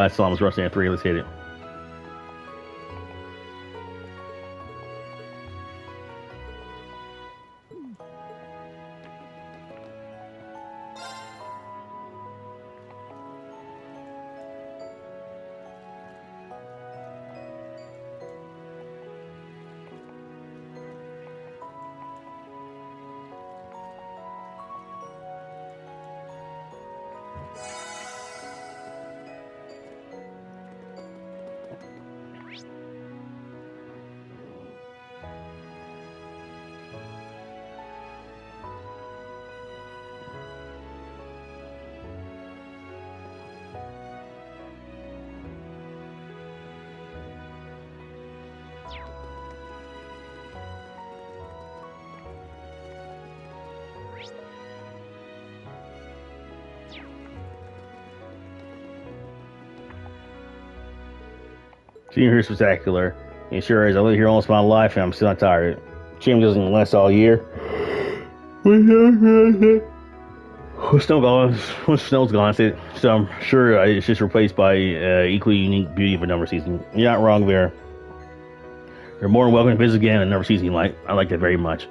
I saw him rushing at 3. Let's hit it. Senior here spectacular. It sure is. I live here almost my life and I'm still not tired. Gym doesn't last all year. When snow's gone, so I'm sure it's just replaced by equally unique beauty of another season. You're not wrong there. You're more than welcome to visit again another season. I like that very much.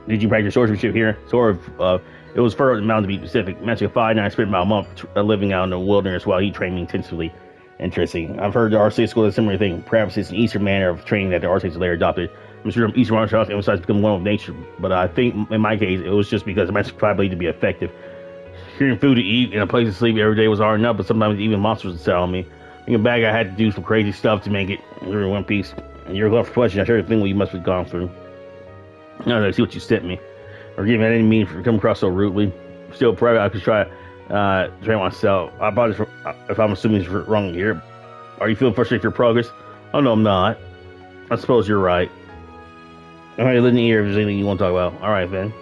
Did you practice swordsmanship here? Sort of. It was further than mountain to be specific. Matching a 5, and I spent about a month living out in the wilderness while he trained me intensively. Interesting. I've heard the R6 school does a similar thing. Perhaps it's an Eastern manner of training that the R6 later adopted. I'm sure Eastern martial arts emphasized becoming one with nature, but I think in my case it was just because the message probably to be effective. Hearing food to eat and a place to sleep every day was hard enough, but sometimes even monsters would sell on me. Thinking back, I had to do some crazy stuff to make it through one piece. And you're glad for question. I sure think what you must have gone through. Now I see what you sent me. Forgive me, I didn't mean to come across so rudely. Still, private, I could try train myself. I apologize if I'm assuming it's wrong here. Are you feeling frustrated for your progress? Oh no, I'm not. I suppose you're right. Alright, let me hear if there's anything you want to talk about. Alright, then.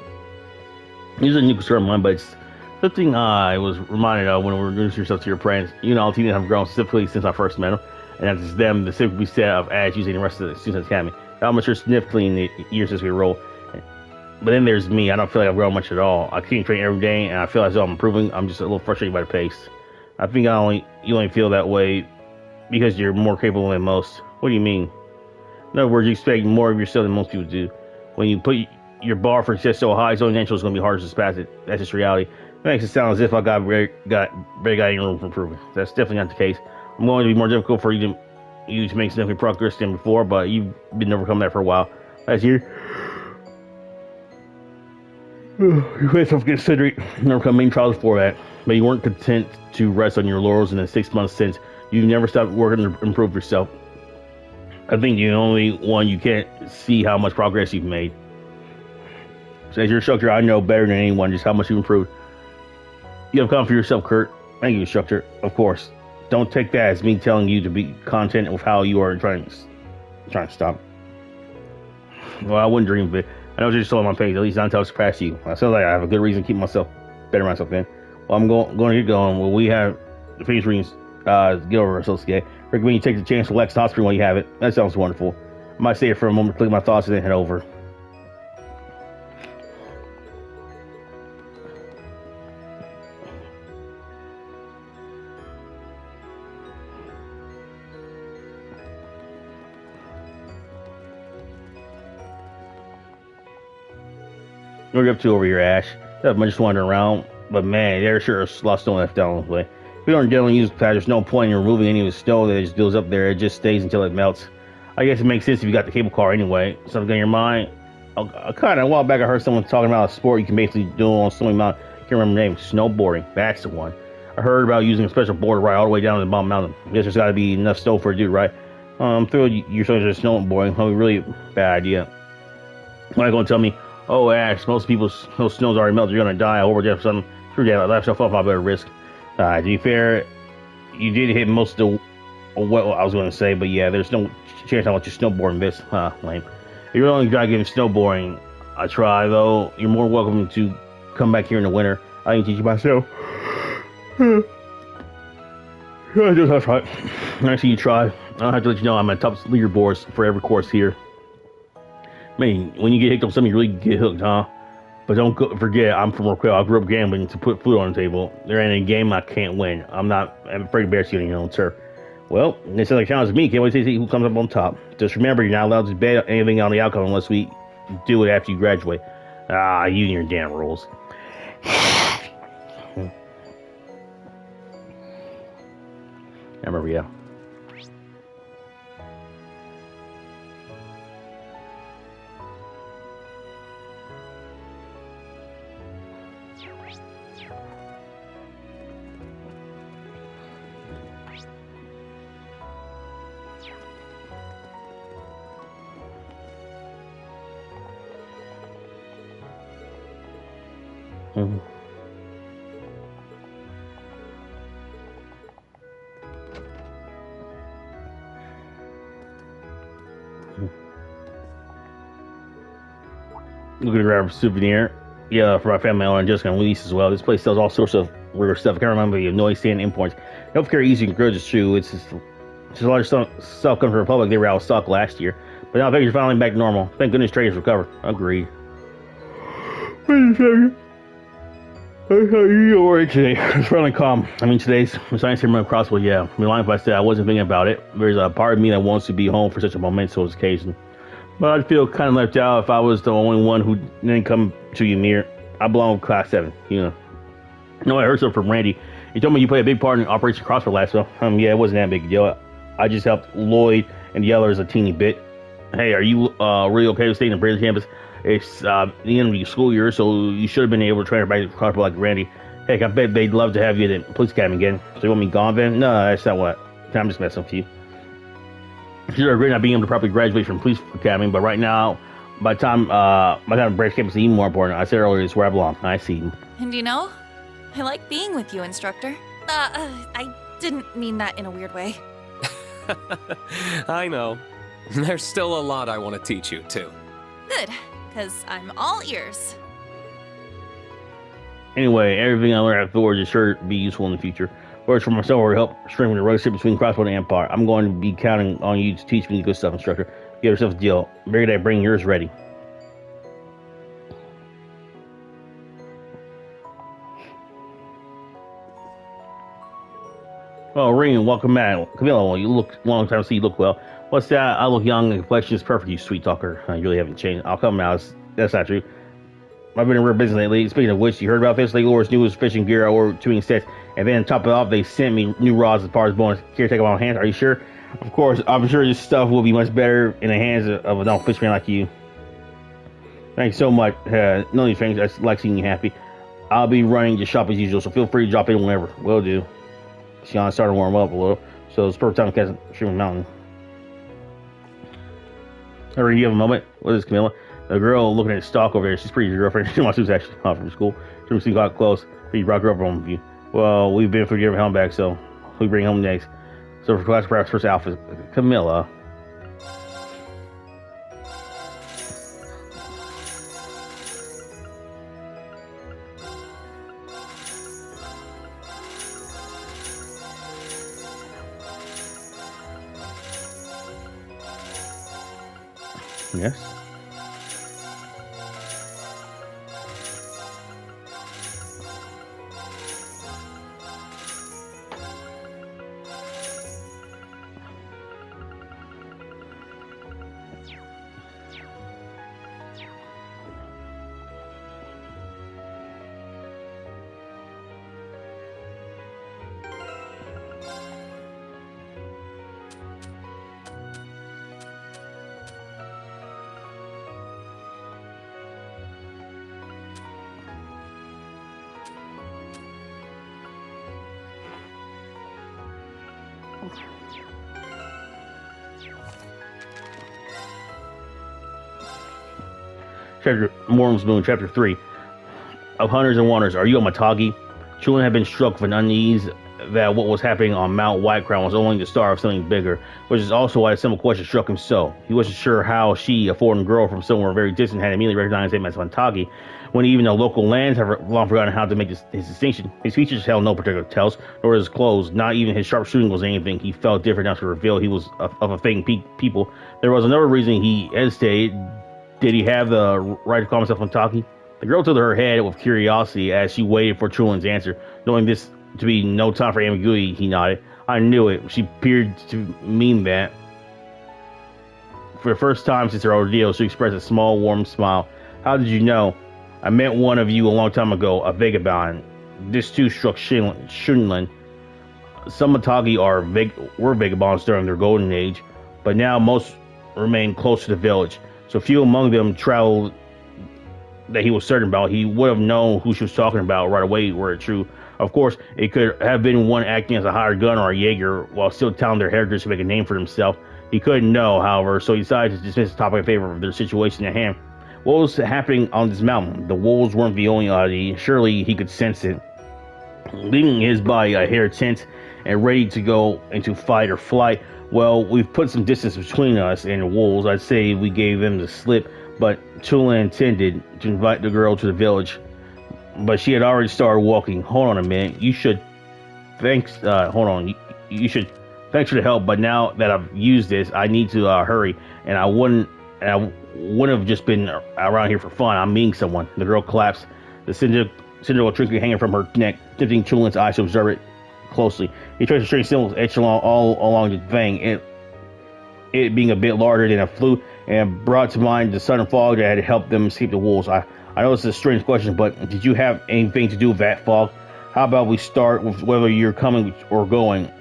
This is a new concern of mine, but it's something I was reminded of when we were introducing yourself to your friends. You know, teenagers have grown specifically since I first met them, and that's them, the simply set of as using the rest of the students at the academy. I've matured significantly in the years since we rolled. But then there's me. I don't feel like I've grown much at all. I keep training every day, and I feel as though I'm improving. I'm just a little frustrated by the pace. I think you only feel that way because you're more capable than most. What do you mean? In other words, you expect more of yourself than most people do. When you put your bar for success so high, it's only natural it's going to be hard to surpass it. That's just reality. It makes it sound as if I got any room for improvement. That's definitely not the case. I'm going to be more difficult for you to make significant progress than before, but you've been overcome that for a while. Last year, you made yourself considerate and overcome main trials before that, but you weren't content to rest on your laurels in the 6 months since. You've never stopped working to improve yourself. I think you're the only one you can't see how much progress you've made. So as your instructor, I know better than anyone just how much you've improved. You have come for yourself, Kurt. Thank you, instructor. Of course. Don't take that as me telling you to be content with how you are trying to stop. Well, I wouldn't dream of it. I know you're just on my page. At least not until I surpass you. I feel like I have a good reason to keep better myself then. Well, I'm going to get going. Well, we have the phase readings get over ourselves today. Recommend you take the chance to Lex Hospital while you have it. That sounds wonderful. I might stay here for a moment to collect my thoughts and then head over. What are you up to over here, Ash? I'm just wandering around, but man, there sure is a lot of snow left down the way. If you don't generally use the pad, there's no point in removing any of the snow that just builds up there. It just stays until it melts. I guess it makes sense if you got the cable car anyway. Something in your mind? A while back I heard someone talking about a sport you can basically do on Snowy Mountain. I can't remember the name. Snowboarding. That's the one. I heard about using a special board to ride all the way down to the bottom mountain. I guess there's got to be enough snow for a dude, right? I'm thrilled you're so interested in snowboarding. Probably really bad idea. Why are you going to tell me, oh, Ash, most people's snow's already melted. You're going to die. Over there for something. Screw that. Life yourself off. I better risk. To be fair, you did hit most of what I was going to say, but yeah, there's no chance I'll let you snowboard in this. Lame. If you're only trying to get snowboarding a try, though, you're more welcome to come back here in the winter. I can teach you myself. That's right. I see you try. I'll have to let you know I'm at top leaderboards for every course here. Man, when you get hooked on something, you really get hooked, huh? But don't forget, I'm from Raquel. I grew up gambling to put food on the table. There ain't a game I can't win. I'm afraid to embarrass you on your own turf. Well, it sounds like challenge me. Can't wait to see who comes up on top. Just remember, you're not allowed to bet anything on the outcome unless we do it after you graduate. Ah, you and your damn rules. I remember, yeah. Mm-hmm. We're gonna grab a souvenir. Yeah, for my family and just gonna release as well. This place sells all sorts of weird stuff. I can't remember the noise stand imports. Healthcare easy and grudge is true. It's just a lot of stuff coming from the Republic. They were out of stock last year. But now things are finally back to normal. Thank goodness trade has recovered. Agreed. Wait a second. You alright today? It's finally calm. I mean, today's science ceremony crossway, yeah. I mean, lying if I said I wasn't thinking about it. There's a part of me that wants to be home for such a momentous occasion. But I'd feel kind of left out if I was the only one who didn't come to Ymir. I belong with Class 7, you know. No, I heard something from Randy. He told me you played a big part in Operation Crossway last year. Yeah, it wasn't that big a deal. I just helped Lloyd and the Yellers a teeny bit. Hey, are you really okay with staying in the British campus? It's the end of the school year, so you should have been able to train everybody to crossbow like Randy. Heck, I bet they'd love to have you at the police academy again. So you want me gone, then? No, that's not what. I'm just messing with you. Sure, great not being able to properly graduate from police academy, but right now, by the time British campus is even more important. I said earlier, it's where I belong. I see. And you know, I like being with you, instructor. I didn't mean that in a weird way. I know. There's still a lot I want to teach you, too. Good, because I'm all ears. Anyway, everything I learned afterwards is sure to be useful in the future. Words from myself will help strengthen the relationship between Crossbow and Empire. I'm going to be counting on you to teach me the good stuff, instructor. Give yourself a deal. Very good, bring yours ready. Oh, Rean, welcome back. Camilla, you look long time to see you look well. What's that? I look young and the complexion is perfect, you sweet talker. You really haven't changed. I'll come now. That's not true. I've been in real business lately. Speaking of which, you heard about this? Lake Lord's newest fishing gear. I ordered 2 sets, and then to top it off, they sent me new rods as part of bonus. Care to take them on hands? Are you sure? Of course. I'm sure this stuff will be much better in the hands of a non-fisherman like you. Thanks so much. None of these things. I like seeing you happy. I'll be running the shop as usual, so feel free to drop in whenever. Will do. Sean started to warm up a little, so it's perfect time to catch Streaming Mountain. Alright, you have a moment? What is Camilla? The girl looking at the stalk over there, she's pretty, your girlfriend. She wants to actually off from school. She got close. She brought her up home with you. Well, we've been for your home back, so we bring home next. So for class perhaps first alpha, Camilla. Yes. Morm's Moon, Chapter 3. Of Hunters and Wonders, are you a Matagi? Children have been struck with an unease that what was happening on Mount Whitecrown was only the start of something bigger, which is also why a simple question struck him so. He wasn't sure how she, a foreign girl from somewhere very distant, had immediately recognized him as Matagi, when even the local lands have long forgotten how to make his distinction. His features held no particular tells, nor his clothes. Not even his sharp shooting was anything. He felt different enough to reveal he was of a fading people. There was another reason he hesitated. Did he have the right to call himself Matagi? The girl tilted her head with curiosity as she waited for Chulin's answer. Knowing this to be no time for ambiguity, he nodded. I knew it. She appeared to mean that. For the first time since her ordeal, she expressed a small, warm smile. How did you know? I met one of you a long time ago, a vagabond. This too struck Shunlin. Some Matagi were vagabonds during their golden age, but now most remain close to the village. So few among them traveled that he was certain about. He would have known who she was talking about right away were it true. Of course, it could have been one acting as a hired gun or a Jaeger while still telling their heritage to make a name for himself. He couldn't know, however, so he decided to dismiss the topic in favor of their situation at hand. What was happening on this mountain? The wolves weren't the only oddity. Surely he could sense it. Leaving his body a hair tense and ready to go into fight or flight. Well, we've put some distance between us and the wolves. I'd say we gave them the slip, but Tula intended to invite the girl to the village. But she had already started walking. Hold on a minute. You should... Thanks, hold on. You should... Thanks for the help, but now that I've used this, I need to hurry, and I wouldn't have just been around here for fun. I'm meeting someone. The girl collapsed, the cylindrical trinket hanging from her neck, tempting Chulin's eyes to observe it closely. He traced the strange symbols etched all along the fang, it being a bit larger than a flute, and brought to mind the sudden fog that had helped them escape the wolves. I know this is a strange question, but did you have anything to do with that fog? How about we start with whether you're coming or going?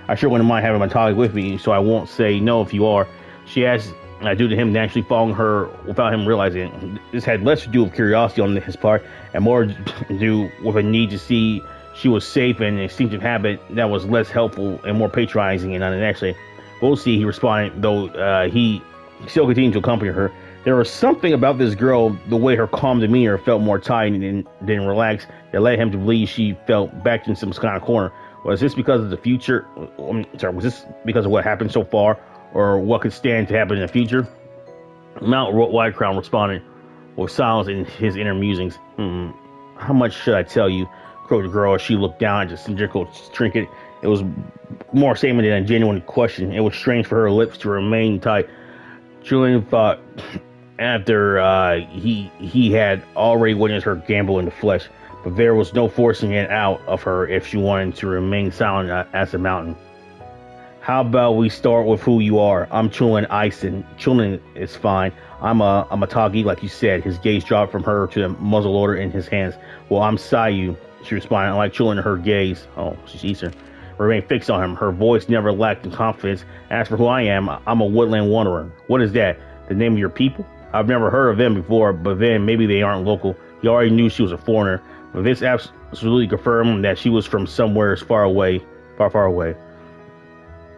I sure wouldn't mind having my Matagi with me, so I won't say no if you are. She asked, and I do to him, naturally following her without him realizing it. This had less to do with curiosity on his part, and more to do with a need to see she was safe and an instinctive habit that was less helpful and more patronizing and unnecessary. We'll see, he responded, though he still continued to accompany her. There was something about this girl, the way her calm demeanor felt more tight than relaxed, that led him to believe she felt backed in some kind of corner. Was this because of the future? Was this because of what happened so far, or what could stand to happen in the future? Mount Whitecrown responded with silence in his inner musings. How much should I tell you? Croaked the girl as she looked down at the cylindrical trinket. It was more statement than a genuine question. It was strange for her lips to remain tight. Julian thought after he had already witnessed her gamble in the flesh, but there was no forcing it out of her if she wanted to remain silent as a mountain. How about we start with who you are? I'm Chulin Ison. Chulin is fine. I'm a Matagi, like you said. His gaze dropped from her to the muzzleloader in his hands. Well, I'm Sayu, she responded. Like Chulin, her gaze, she's Eastern, remained fixed on him. Her voice never lacked in confidence. As for who I am, I'm a woodland wanderer. What is that? The name of your people? I've never heard of them before, but then maybe they aren't local. He already knew she was a foreigner. But this absolutely confirmed that she was from somewhere far away.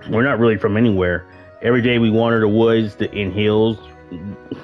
We're not really from anywhere. Every day we wander the woods, in hills.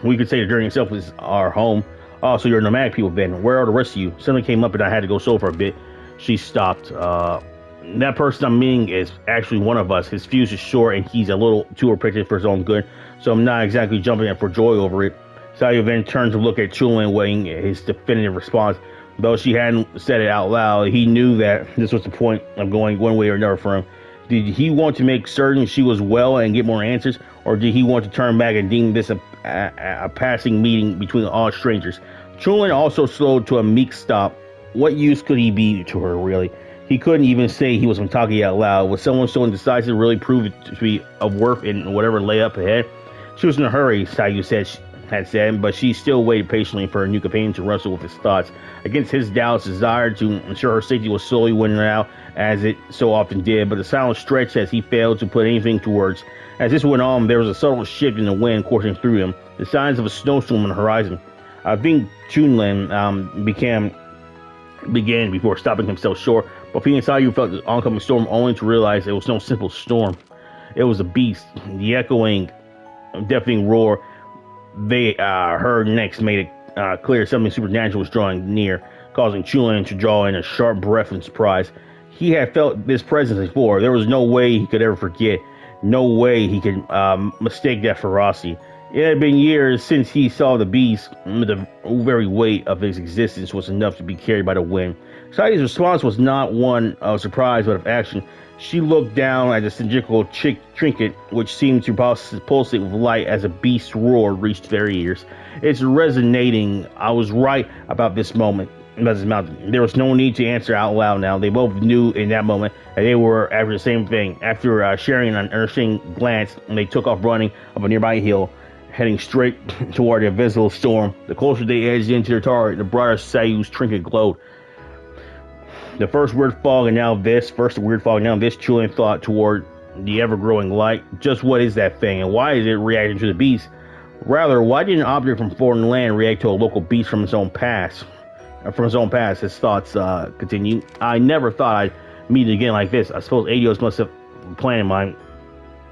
We could say the journey itself is our home. Oh, so you're nomadic people then. Where are the rest of you? Something came up and I had to go slow for a bit. She stopped. That person I'm meeting is actually one of us. His fuse is short and he's a little too appreciative for his own good, so I'm not exactly jumping at for joy over it. Sayu then turned to look at Chulin, waiting his definitive response. Though she hadn't said it out loud, he knew that this was the point of going one way or another for him. Did he want to make certain she was well and get more answers, or did he want to turn back and deem this a passing meeting between all strangers? Chulin also slowed to a meek stop. What use could he be to her, really? He couldn't even say he was Matagi out loud. Was someone so indecisive really prove it to be of worth in whatever lay up ahead? She was in a hurry, Sayu had said, but she still waited patiently for her new companion to wrestle with his thoughts. Against his doubts, desire to ensure her safety was slowly winning out, as it so often did, but the silence stretched as he failed to put anything to words. As this went on, there was a subtle shift in the wind coursing through him, the signs of a snowstorm on the horizon. I think Chunlin began before stopping himself short, but Phoenix Sayu felt the oncoming storm only to realize it was no simple storm. It was a beast. The echoing, deafening roar they heard next made it clear something supernatural was drawing near, causing Chulin to draw in a sharp breath in surprise. He had felt this presence before. There was no way he could ever forget. No way he could mistake that ferocity. It had been years since he saw the beast. The very weight of his existence was enough to be carried by the wind. Sayu's response was not one of surprise, but of action. She looked down at the cylindrical trinket, which seemed to pulsate with light as a beast's roar reached their ears. It's resonating. I was right about this moment. There was no need to answer out loud now. They both knew in that moment that they were after the same thing. After sharing an understanding glance, they took off running up a nearby hill, heading straight toward the invisible storm. The closer they edged into their target, the brighter Sayu's trinket glowed. The first weird fog, and now this. Chulin thought toward the ever-growing light. Just what is that thing, and why is it reacting to the beast? Rather, why did an object from foreign land react to a local beast from its own past? His thoughts continued. I never thought I'd meet it again like this. I suppose Adios must have a plan in mind.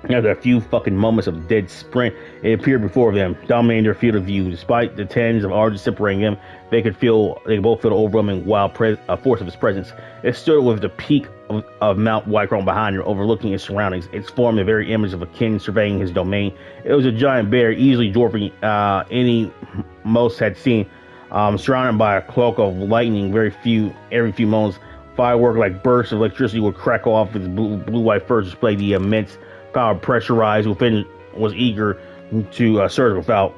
After a few fucking moments of dead sprint, it appeared before them, dominating their field of view. Despite the tens of arches separating them, they could both feel the overwhelming wild force of its presence. It stood with the peak of Mount Whitecrown behind it, overlooking its surroundings. Its form the very image of a king surveying his domain. It was a giant bear, easily dwarfing any most had seen, surrounded by a cloak of lightning. Every few moments, firework like bursts of electricity would crackle off its blue-white fur to display the immense power pressurized within was eager to surge without.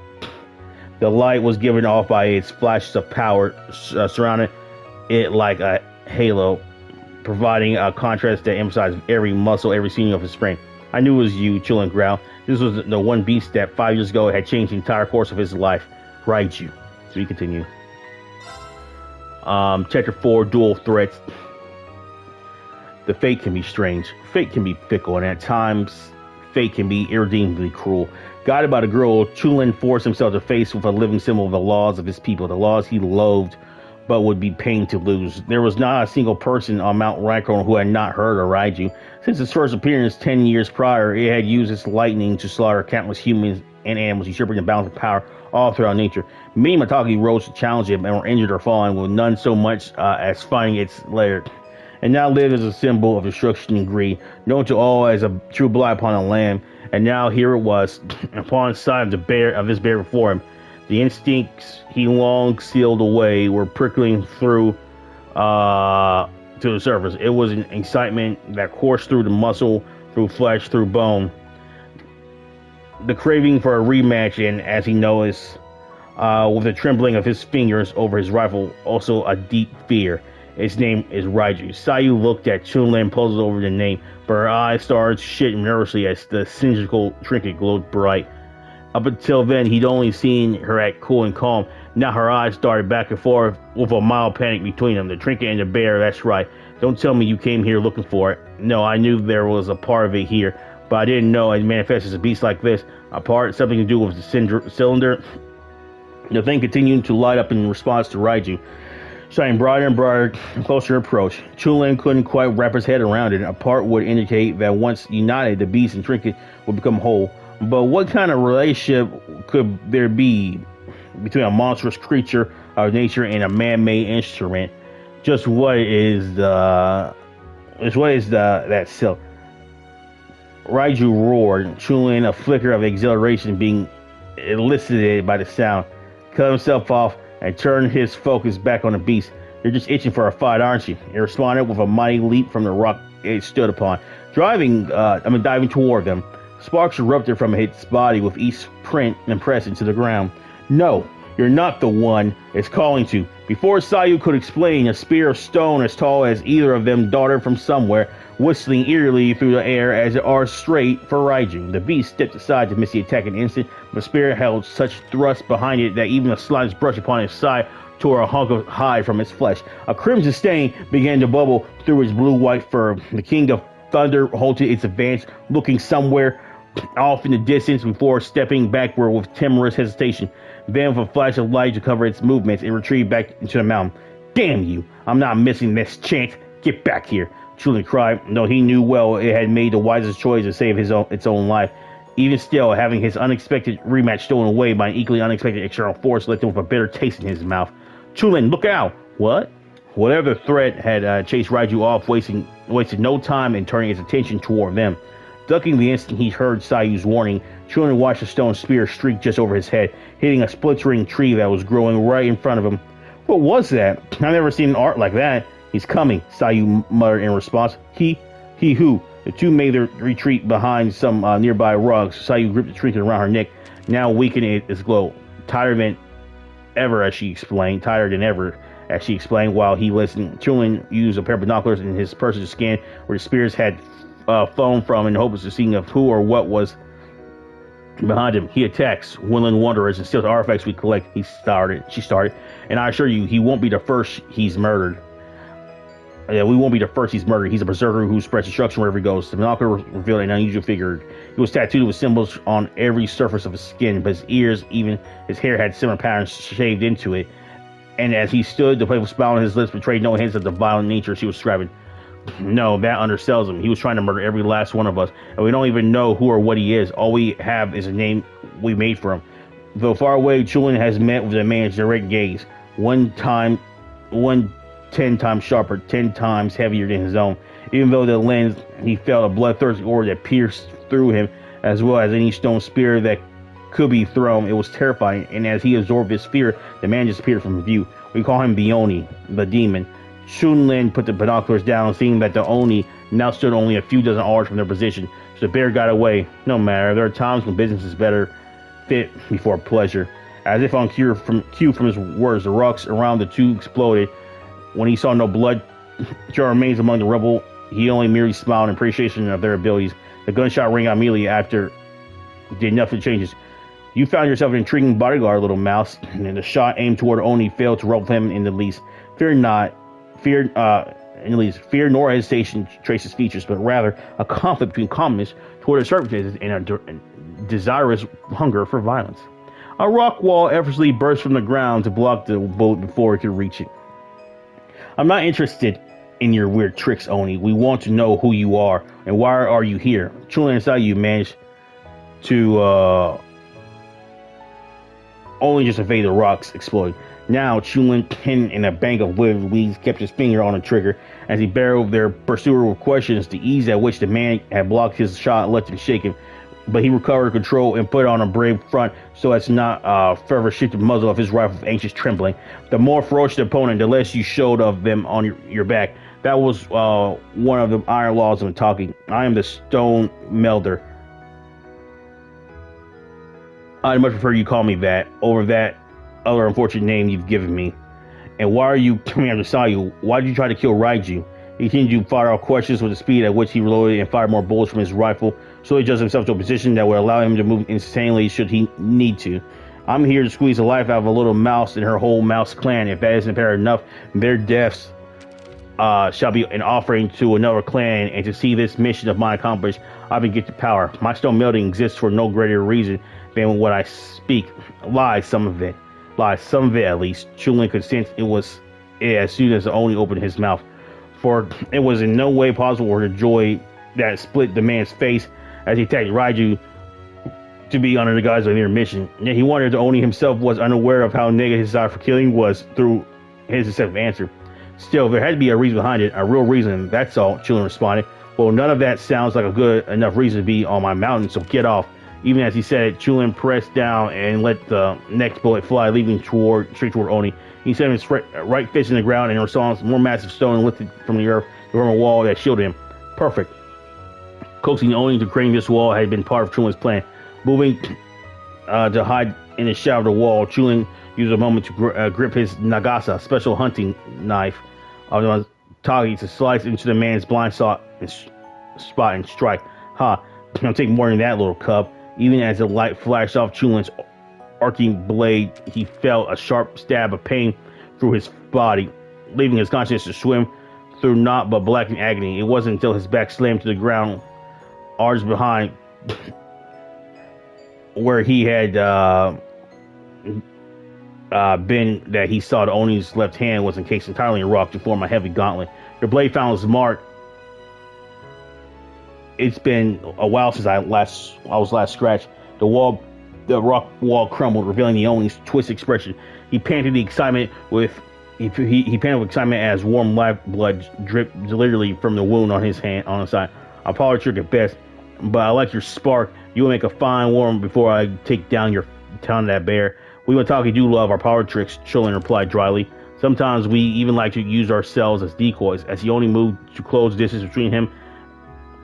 The light was given off by its flashes of power, surrounding it like a halo, providing a contrast that emphasized every muscle, every sinew of his frame. I knew it was you, Chulin growled. This was the one beast that 5 years ago had changed the entire course of his life. Raiju. So we continue. Chapter 4, Dual Threats. The fate can be strange. Fate can be fickle, and at times, fate can be irredeemably cruel. Guided by the girl, Chulin forced himself to face with a living symbol of the laws of his people, the laws he loathed, but would be pained to lose. There was not a single person on Mount Whitecrown who had not heard of Raiju. Since its first appearance 10 years prior, it had used its lightning to slaughter countless humans and animals, usurping the balance of power all throughout nature. Many Mataki rose to challenge him and were injured or fallen, with none so much as finding its lair. And now lived as a symbol of destruction and greed, known to all as a true blight upon the land. And now here it was, upon the side of this bear before him. The instincts he long sealed away were prickling through to the surface. It was an excitement that coursed through the muscle, through flesh, through bone. The craving for a rematch, and as he noticed, with the trembling of his fingers over his rifle, also a deep fear. Its name is Raiju. Sayu looked at Chulin, puzzled over the name, but her eyes started to shit nervously as the cylindrical trinket glowed bright. Up until then, he'd only seen her act cool and calm. Now her eyes started back and forth with a mild panic between them. The trinket and the bear, that's right. Don't tell me you came here looking for it. No, I knew there was a part of it here, but I didn't know it manifests as a beast like this. A part, something to do with the cylinder. The thing continued to light up in response to Raiju, shining brighter and brighter, closer approach. Chulin couldn't quite wrap his head around it. A part would indicate that once united, the beast and trinket would become whole. But what kind of relationship could there be between a monstrous creature of nature and a man-made instrument? Just what is that silk? Raiju roared. Chulin, a flicker of exhilaration being elicited by the sound, cut himself off and turned his focus back on the beast. You're just itching for a fight, aren't you? It responded with a mighty leap from the rock it stood upon, diving toward them. Sparks erupted from its body with each print and press into the ground. No, you're not the one it's calling to. Before Sayu could explain, a spear of stone as tall as either of them darted from somewhere, whistling eerily through the air as it arched straight for Raiju. The beast stepped aside to miss the attack an instant, but the spear held such thrust behind it that even the slightest brush upon its side tore a hunk of hide from its flesh. A crimson stain began to bubble through its blue-white fur. The King of Thunder halted its advance, looking somewhere off in the distance before stepping backward with timorous hesitation. Then, with a flash of light to cover its movements, it retreated back into the mountain. Damn you! I'm not missing this chance. Get back here! Chulin cried, though he knew well it had made the wisest choice to save its own life. Even still, having his unexpected rematch stolen away by an equally unexpected external force left him with a bitter taste in his mouth. Chulin, look out! What? Whatever threat had chased Raiju off, wasted no time in turning his attention toward them. Ducking the instant he heard Sayu's warning, Chulin watched a stone spear streak just over his head, hitting a splintering tree that was growing right in front of him. What was that? I've never seen art like that. He's coming, Sayu muttered in response. He who? The two made their retreat behind some nearby rugs. Sayu gripped the trinket around her neck, now weakening its glow. Tighter than ever, as she explained, while he listened. Chulin used a pair of binoculars in his person to scan where the spirits had flown from in hopes of seeing who or what was behind him. He attacks woodland wanderers and steals artifacts we collect. She started. And I assure you, he won't be the first he's murdered. Yeah, we won't be the first he's murdered. He's a berserker who spreads destruction wherever he goes. The binocular revealed an unusual figure. He was tattooed with symbols on every surface of his skin, but his ears, even his hair, had similar patterns shaved into it. And as he stood, the playful smile on his lips betrayed no hints of the violent nature she was describing. No, that undersells him. He was trying to murder every last one of us, and we don't even know who or what he is. All we have is a name we made for him. Though far away, Chulin has met with a man's direct gaze. One 10 times sharper, 10 times heavier than his own. Even though the lens, he felt a bloodthirsty aura that pierced through him, as well as any stone spear that could be thrown. It was terrifying, and as he absorbed his fear, the man disappeared from view. We call him Bioni, the demon. Chunlin put the binoculars down, seeing that the Oni now stood only a few dozen yards from their position. So the bear got away. No matter, there are times when business is better fit before pleasure. As if on cue from his words, the rocks around the two exploded. When he saw no blood remains among the rubble, he only merely smiled in appreciation of their abilities. The gunshot rang out immediately after did nothing changes. You found yourself an intriguing bodyguard, little mouse, and the shot aimed toward Oni failed to ruffle him in the least. Fear nor hesitation trace his features, but rather a conflict between calmness toward the circumstances and a desirous hunger for violence. A rock wall effortlessly burst from the ground to block the bullet before it could reach it. I'm not interested in your weird tricks, Oni. We want to know who you are and why are you here. Chulin and Sayu managed to only just evade the rocks exploding. Now, Chulin, hidden in a bank of withered weeds, kept his finger on the trigger as he barreled their pursuer with questions. The ease at which the man had blocked his shot left him shaken, but he recovered control and put on a brave front so as to not further shift the muzzle of his rifle with anxious trembling. The more ferocious the opponent, the less you showed of them on your back. That was one of the iron laws of talking. I am the stone melder. I'd much prefer you call me that over that other unfortunate name you've given me. And why are you coming after Sayu? Why did you try to kill Raiju? He continued to fire off questions with the speed at which he reloaded and fired more bullets from his rifle, so he adjusted himself to a position that would allow him to move insanely should he need to. I'm here to squeeze the life out of a little mouse and her whole mouse clan. If that isn't fair enough, their deaths shall be an offering to another clan, and to see this mission of mine accomplished, I've been gifted power. My stone melting exists for no greater reason than what I speak. Lies, some of it at least. Chulin could sense it was as soon as Oni opened his mouth, for it was in no way possible for the joy that split the man's face as he attacked Raiju to be under the guise of their mission. Yet he wondered if Oni himself was unaware of how negative his desire for killing was through his deceptive answer. Still, there had to be a reason behind it, a real reason, that's all, Chulin responded. Well, none of that sounds like a good enough reason to be on my mountain, so get off. Even as he said it, Chulin pressed down and let the next bullet fly, leaping straight toward Oni. He set his right fist in the ground, and in response, more massive stone lifted from the earth to form a wall that shielded him. Perfect. Coaxing Oni to creating this wall had been part of Chulin's plan. Moving to hide in the shadow of the wall, Chulin used a moment to grip his Nagasa, special hunting knife, of the Tagi to slice into the man's blind spot and strike. Ha! It's gonna take more than that, little cub. Even as the light flashed off Chulin's arcing blade, he felt a sharp stab of pain through his body, leaving his consciousness to swim through naught but blackened agony. It wasn't until his back slammed to the ground, arms behind, where he had been, that he saw the Oni's left hand was encased entirely in rock to form a heavy gauntlet. The blade found its mark. It's been a while since I was last scratched. The rock wall crumbled, revealing the Oni's twisted expression. He panted with excitement as warm lifeblood dripped literally from the wound on his hand on the side. I'll probably trick at best, but I like your spark. You will make a fine warm before I take down your town of that bear. We Wataki do love our power tricks, Chulin replied dryly. Sometimes we even like to use ourselves as decoys. As he only moved to close the distance between him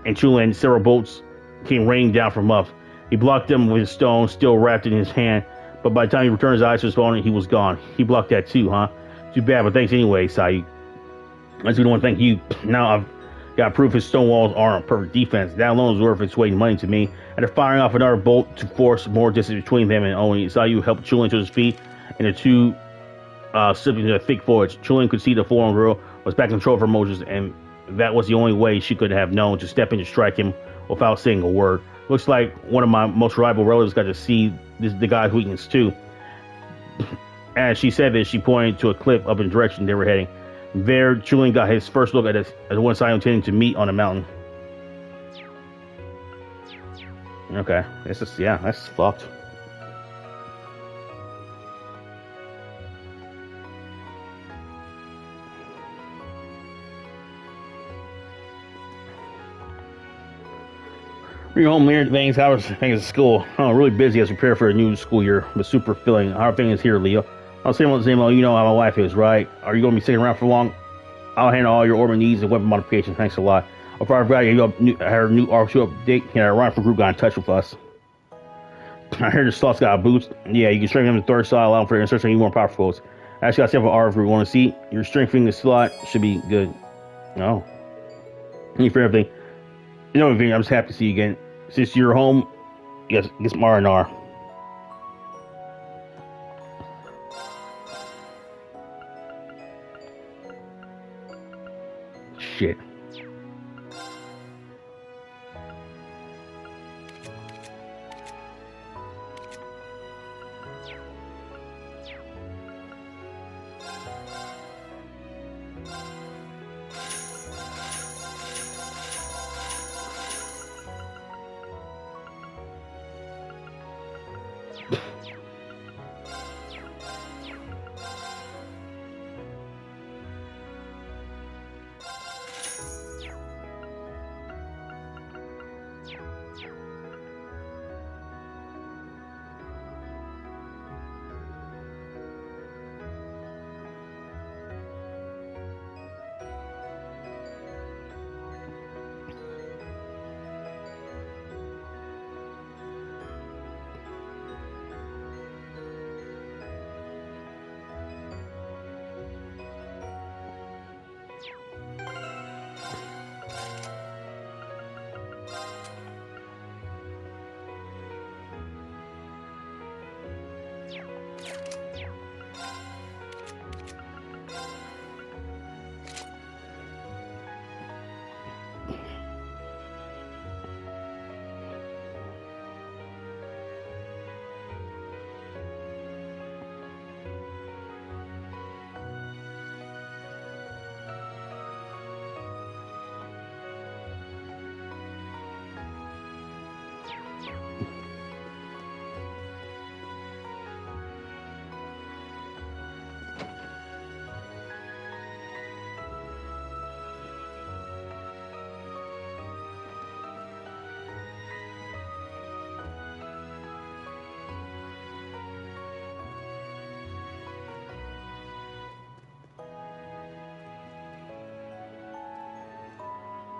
and Chulin, several bolts came raining down from up. He blocked them with a stone still wrapped in his hand, but by the time he returned his eyes to his phone, he was gone. He blocked that too, huh? Too bad, but thanks anyway, Saeed. I just want to thank you. Now I've got proof his stone walls aren't perfect defense. That alone is worth its weight in money to me. After firing off another bolt to force more distance between them and only Saeed helped Chulin to his feet, and the two slipped into a thick foliage. Chulin could see the fallen girl was back in control of her emotions, and that was the only way she could have known to step in to strike him without saying a word. Looks like one of my most reliable relatives got to see the guy's weakness too. As she said this, she pointed to a cliff up in the direction they were heading. There, Chulin got his first look at the one side intending to meet on the mountain. Okay, this is, yeah, that's fucked. Bring home here, things. How are things at school? Oh, really busy as we prepare for a new school year, but super filling. How are things here, Leo? I'll say the same. You know how my wife is, right? Are you going to be sticking around for long? I'll handle all your order needs and weapon modifications. Thanks a lot. I'll probably give you her new R2 update. Yeah, Ryan from group got in touch with us. I heard the slots got a boost. Yeah, you can strengthen them to third slot, allow for insertion of more powerful votes. Actually, I have an R if we want to see. You're strengthening the slot should be good. No. Thank you for everything. You know, I'm just happy to see you again. Since you're home, get some R&R. Shit.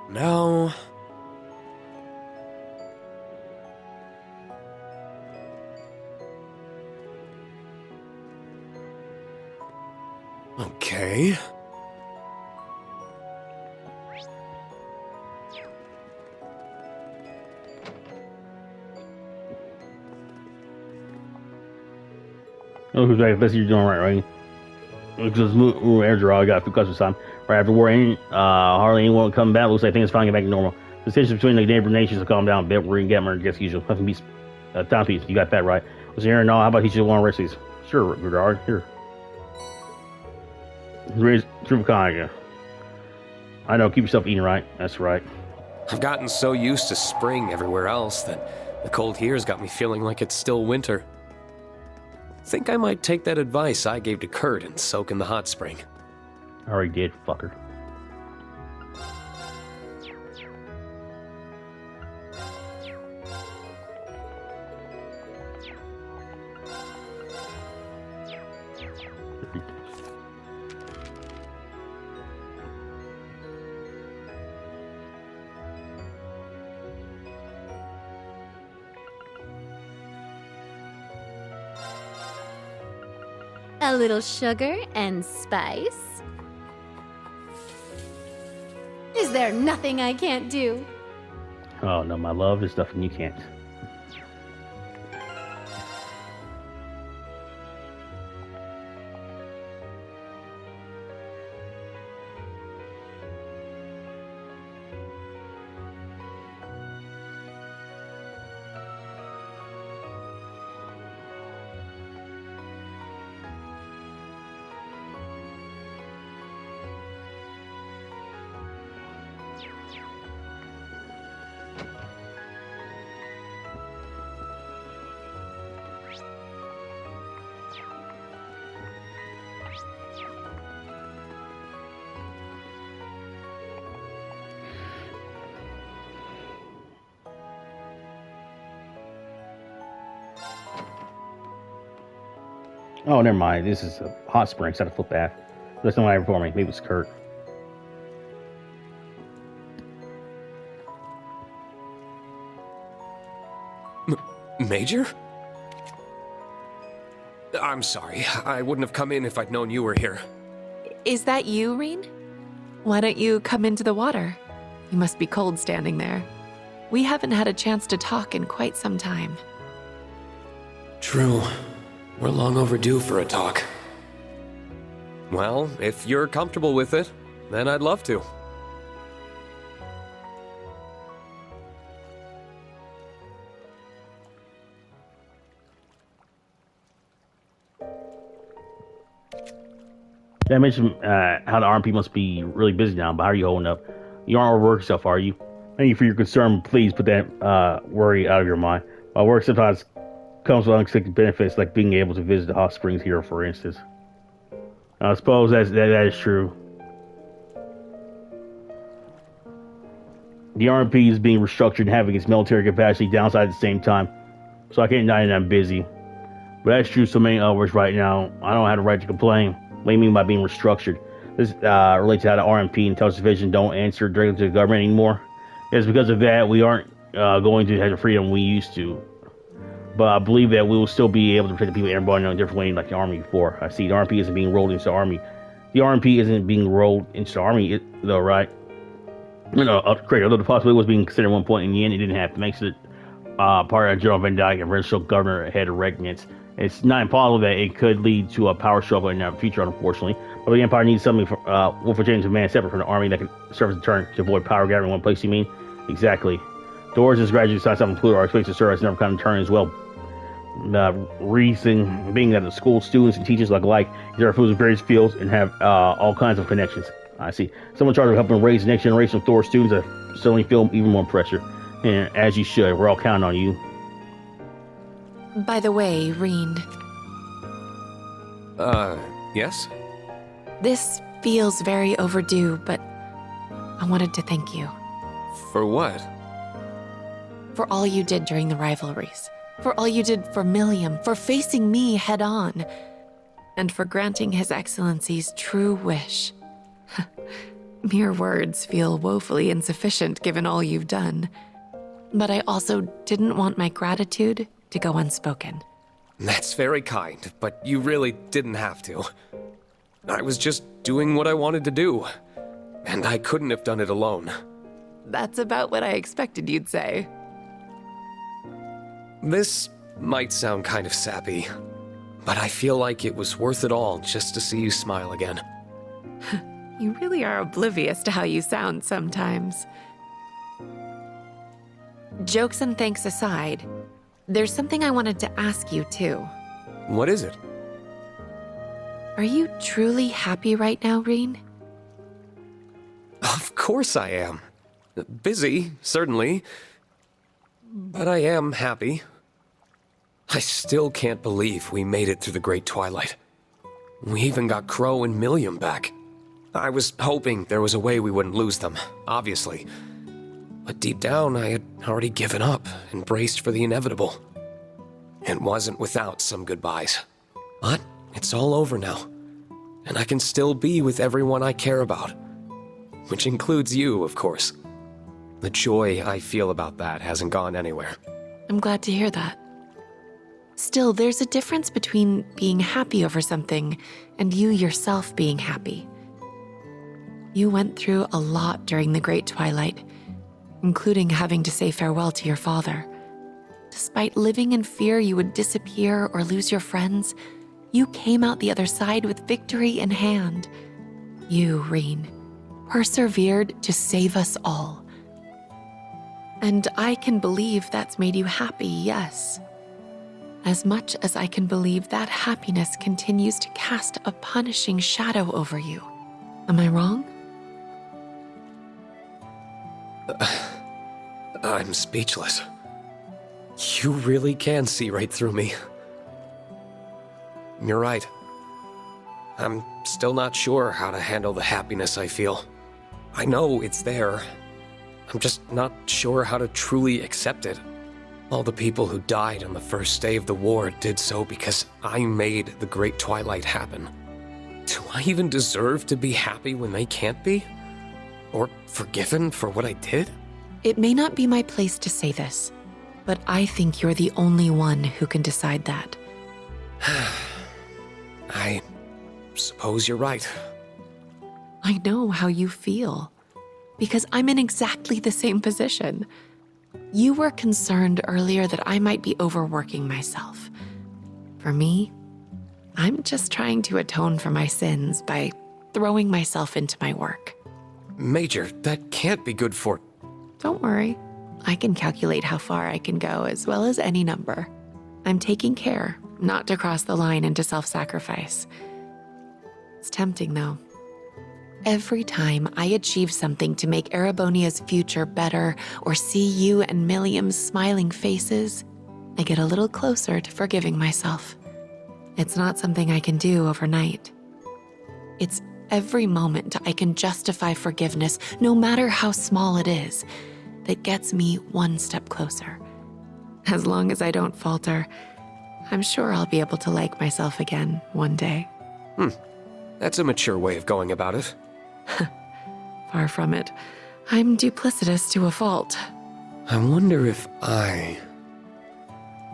No. Okay. Oh, who's right? That's you're doing right? Because air draw, I got a few customers time. Right after war ending, hardly anyone come back. Looks like things finally get back to normal. The tensions between the neighbor nations have calmed down a bit. We're gonna get more guess usual. Nothing beats timepiece. You got that right. Listen here and all. How about teach you one recipes? Sure, regard here. Raise through Kanaga. I know. Keep yourself eating right. That's right. I've gotten so used to spring everywhere else that the cold here's got me feeling like it's still winter. Think I might take that advice I gave to Kurt and soak in the hot spring. I already did, fucker. A little sugar and spice? Is there nothing I can't do? Oh no, my love, there's nothing you can't. Oh, never mind. This is a hot spring. It's not a footbath. That's not what I for me. Maybe it's Kurt. Major? I'm sorry. I wouldn't have come in if I'd known you were here. Is that you, Rean? Why don't you come into the water? You must be cold standing there. We haven't had a chance to talk in quite some time. True. We're long overdue for a talk. Well, if you're comfortable with it, then I'd love to. I mentioned how the RMP must be really busy now, but how are you holding up? You aren't overworked yourself, are you? Thank you for your concern. Please put that worry out of your mind. My work sometimes comes with unexpected benefits, like being able to visit the hot springs here, for instance. I suppose that is true. The RMP is being restructured and having its military capacity downside at the same time, so I can't deny that I'm busy. But that's true so many others right now. I don't have the right to complain. What do you mean by being restructured? This relates to how the RMP and Intelligence Division don't answer directly to the government anymore. It's because of that we aren't going to have the freedom we used to. But I believe that we will still be able to protect the people everybody in a different way like the Army before. I see the RMP isn't being rolled into the Army. The RMP isn't being rolled into the Army, though, right? Correct. Although the possibility was being considered at one point, in the end, it didn't happen. It makes it part of General Van Dyke and Regimental Governor ahead of Regnitz. It's not impossible that it could lead to a power struggle in the future, unfortunately. But the Empire needs something for James man separate from the Army that can serve as a deterrent to avoid power gathering in one place, you mean? Exactly. The orders gradually decide something include our expected to serve as never kind of turn as well. The reason being that the school students and teachers alike are fools in various fields and have all kinds of connections. I see. Someone charged with helping raise the next generation of Thor students that suddenly feel even more pressure. And as you should, we're all counting on you. By the way, Rean. Yes? This feels very overdue, but I wanted to thank you. For what? For all you did during the rivalries. For all you did for Milliam, for facing me head on, and for granting His Excellency's true wish. Mere words feel woefully insufficient given all you've done. But I also didn't want my gratitude to go unspoken. That's very kind, but you really didn't have to. I was just doing what I wanted to do, and I couldn't have done it alone. That's about what I expected you'd say. This might sound kind of sappy, but I feel like it was worth it all just to see you smile again. You really are oblivious to how you sound sometimes. Jokes and thanks aside, there's something I wanted to ask you too. What is it? Are you truly happy right now, Rean? Of course I am. Busy, certainly, but I am happy. I still can't believe we made it through the Great Twilight. We even got Crow and Milliam back. I was hoping there was a way we wouldn't lose them, obviously. But deep down, I had already given up and braced for the inevitable. It wasn't without some goodbyes. But it's all over now. And I can still be with everyone I care about. Which includes you, of course. The joy I feel about that hasn't gone anywhere. I'm glad to hear that. Still, there's a difference between being happy over something and you yourself being happy. You went through a lot during the Great Twilight, including having to say farewell to your father. Despite living in fear you would disappear or lose your friends, you came out the other side with victory in hand. You, Rean, persevered to save us all. And I can believe that's made you happy, yes. As much as I can believe that happiness continues to cast a punishing shadow over you. Am I wrong? I'm speechless. You really can see right through me. You're right. I'm still not sure how to handle the happiness I feel. I know it's there. I'm just not sure how to truly accept it. All the people who died on the first day of the war did so because I made the Great Twilight happen. Do I even deserve to be happy when they can't be? Or forgiven for what I did? It may not be my place to say this, but I think you're the only one who can decide that. I suppose you're right. I know how you feel, because I'm in exactly the same position. You were concerned earlier that I might be overworking myself. For me, I'm just trying to atone for my sins by throwing myself into my work. Major, that can't be good for... Don't worry. I can calculate how far I can go as well as any number. I'm taking care not to cross the line into self-sacrifice. It's tempting, though. Every time I achieve something to make Erebonia's future better or see you and Milliam's smiling faces, I get a little closer to forgiving myself. It's not something I can do overnight. It's every moment I can justify forgiveness, no matter how small it is, that gets me one step closer. As long as I don't falter, I'm sure I'll be able to like myself again one day. That's a mature way of going about it. Far from it. I'm duplicitous to a fault. I wonder if I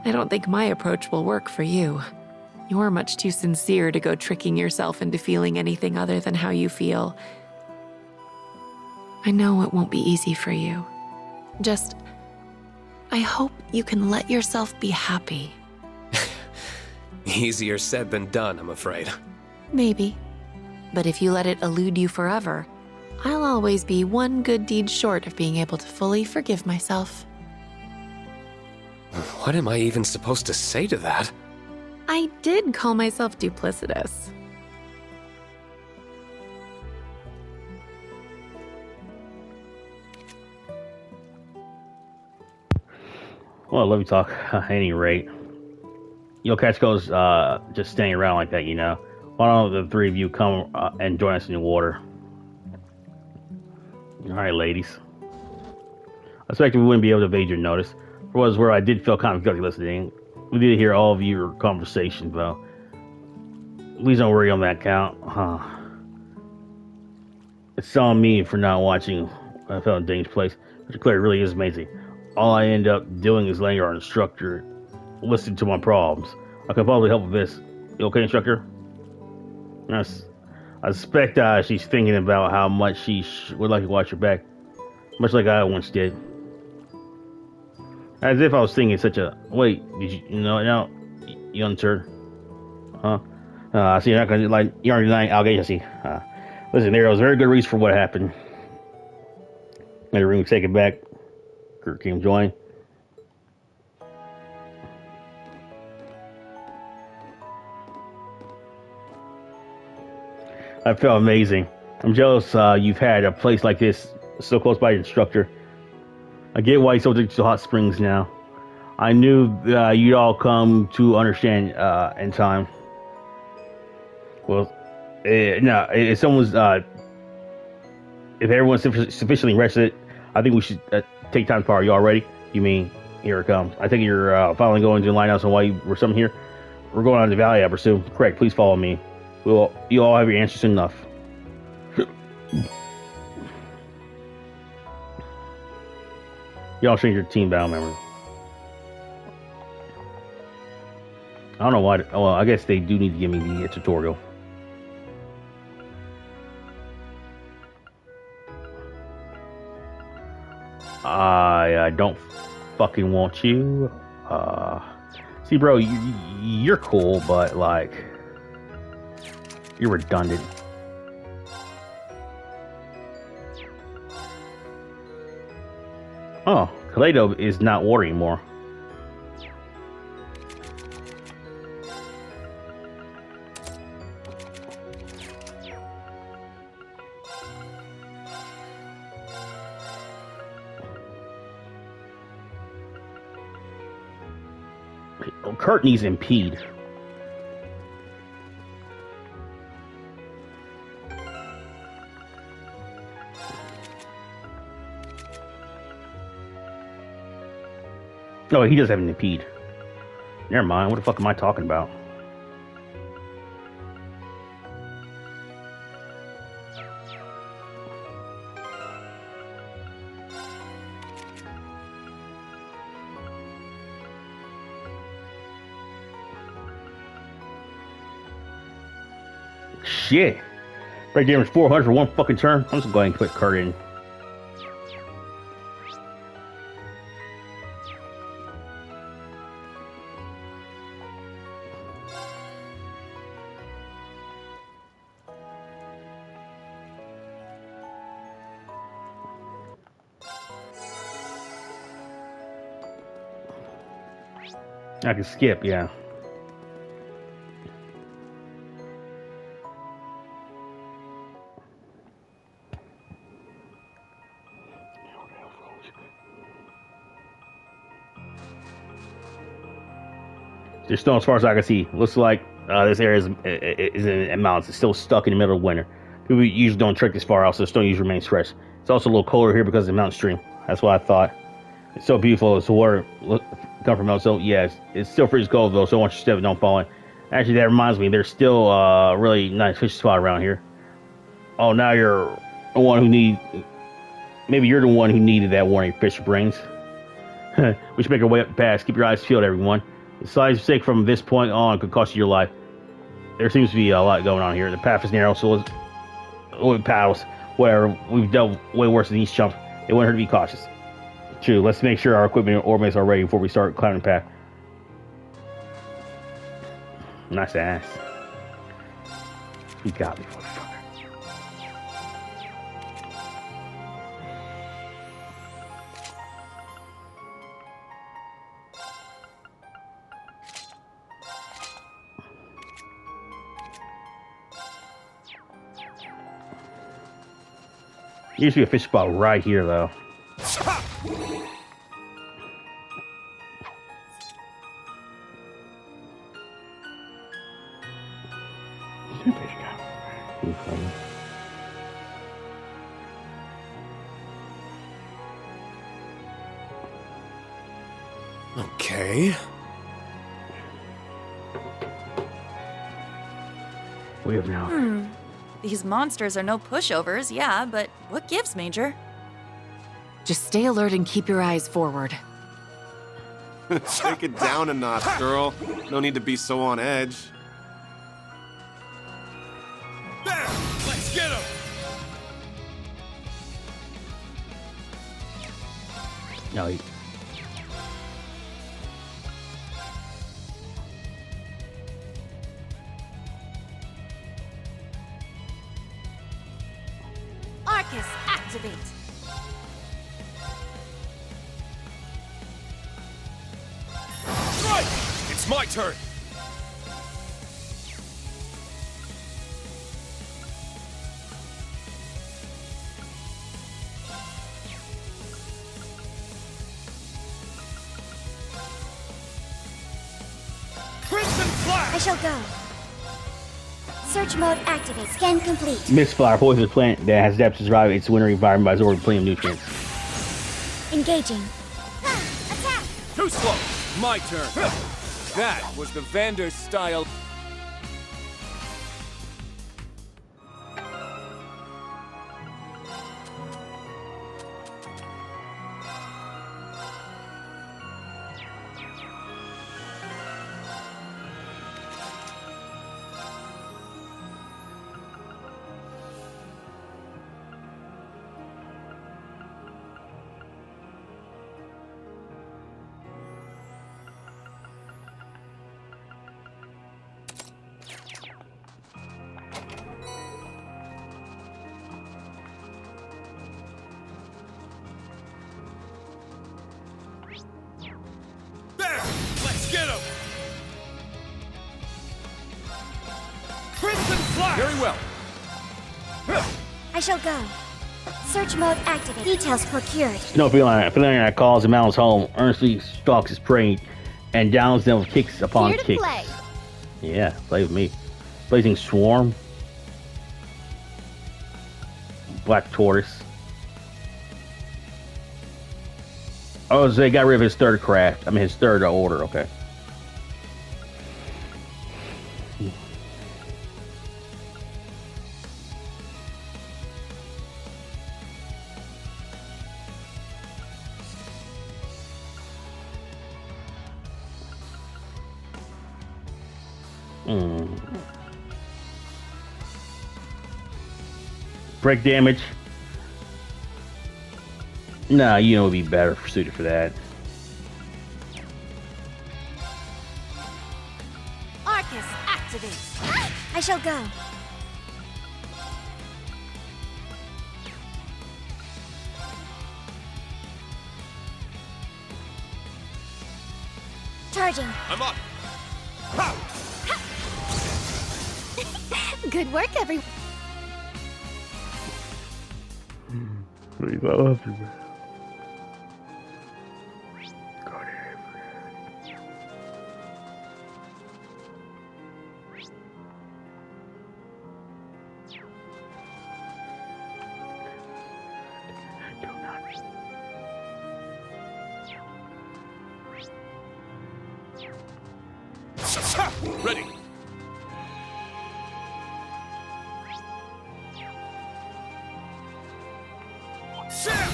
don't think my approach will work for you. You're much too sincere to go tricking yourself into feeling anything other than how you feel. I know it won't be easy for you. Just, I hope you can let yourself be happy. Easier said than done, I'm afraid. Maybe. But if you let it elude you forever, I'll always be one good deed short of being able to fully forgive myself. What am I even supposed to say to that? I did call myself duplicitous. Well, let me talk. At any rate, Catchco's just standing around like that, you know. Why don't the three of you come and join us in the water? All right, ladies. I expected we wouldn't be able to evade your notice. For what it's worth, I did feel kind of guilty listening. We did hear all of your conversations, though. Please don't worry on that count. It's on me for not watching. I felt in Dane's place. Mr. Claire really is amazing. All I end up doing is letting our instructor listen to my problems. I could probably help with this. You okay, instructor? Yes. I suspect she's thinking about how much she would like to watch her back, much like I once did. As if I was thinking such a... Wait, did you know now? Young turd. Huh? I see you're not going to... You're already denying allegations, I see. Listen, there was a very good reason for what happened. Made the room take it back. Kurt came join. I felt amazing. I'm jealous you've had a place like this so close by your instructor. I get why you're so addicted to hot springs now. I knew you'd all come to understand in time. Well, no, if someone's... if everyone's sufficiently rested, I think we should take time to power. You all ready? You mean, here it comes. I think you're finally going to line out on why you were summoned here. We're going on to the valley, I presume. Correct, please follow me. You all have your answers enough. Y'all change your team battle memory. I don't know why. Well, I guess they do need to give me the tutorial. I don't fucking want you. See, bro, you're cool, but like, you're redundant. Oh, Kaleido is not water anymore. Kurt needs impede. Oh, he does have an impede. Never mind. What the fuck am I talking about? Shit. Break damage 400 for one fucking turn. I'm just going to put Kurt in. I can skip, yeah. There's snow as far as I can see. Looks like this area is in mountains. It's still stuck in the middle of winter. People usually don't trek this far out, so the snow usually remains fresh. It's also a little colder here because of the mountain stream. That's what I thought. It's so beautiful. It's the water come from out. So yeah, it's still freezing cold though. So once you step, don't fall in. Actually, that reminds me. There's still a really nice fish spot around here. Oh, now you're the one who maybe you're the one who needed that warning. Fish brains. We should make our way up past. Keep your eyes peeled, everyone. The slight mistake from this point on could cost you your life. There seems to be a lot going on here. The path is narrow, so with paddles, where we've dealt way worse than these chumps. It wouldn't hurt to be cautious. True, let's make sure our equipment and orbits are ready before we start climbing the path. Nice ass. You got me, motherfucker. There used to be a fish spot right here, though. Okay. We have now. These monsters are no pushovers, yeah, but what gives, Major? Just stay alert and keep your eyes forward. Take it down a notch, girl. No need to be so on edge. There! Let's get him! No, Arcus, activate. Right! It's my turn! Crimson Flash! I shall go. Search mode activate. Scan complete. Misfire, poisonous plant that has adapted to survive its winter environment by absorbing plenty of nutrients. Engaging. Attack! Too slow! My turn! That was the Vander style. Get him! Crimson Flash! Very well. I shall go. Search mode activated. Details procured. Snow feline calls the mountains home, earnestly stalks his prey, and downs them with kicks upon Here to kicks. play. Yeah, play with me. Blazing Swarm. Black Tortoise. Oh, so they got rid of his third craft. I mean, his third order, okay. Break damage. Nah, you know, it'd be better suited for that. Arcus, activate. I shall go. Charging. I'm up. Good work, everyone. Please, I love you, man. Ready.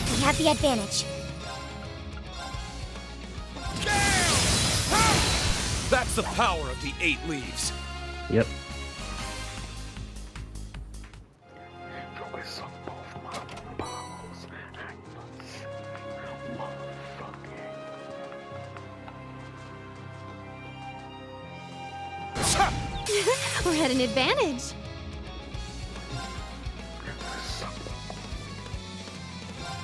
We have the advantage. That's the power of the 8 leaves. Yep. We're at an advantage.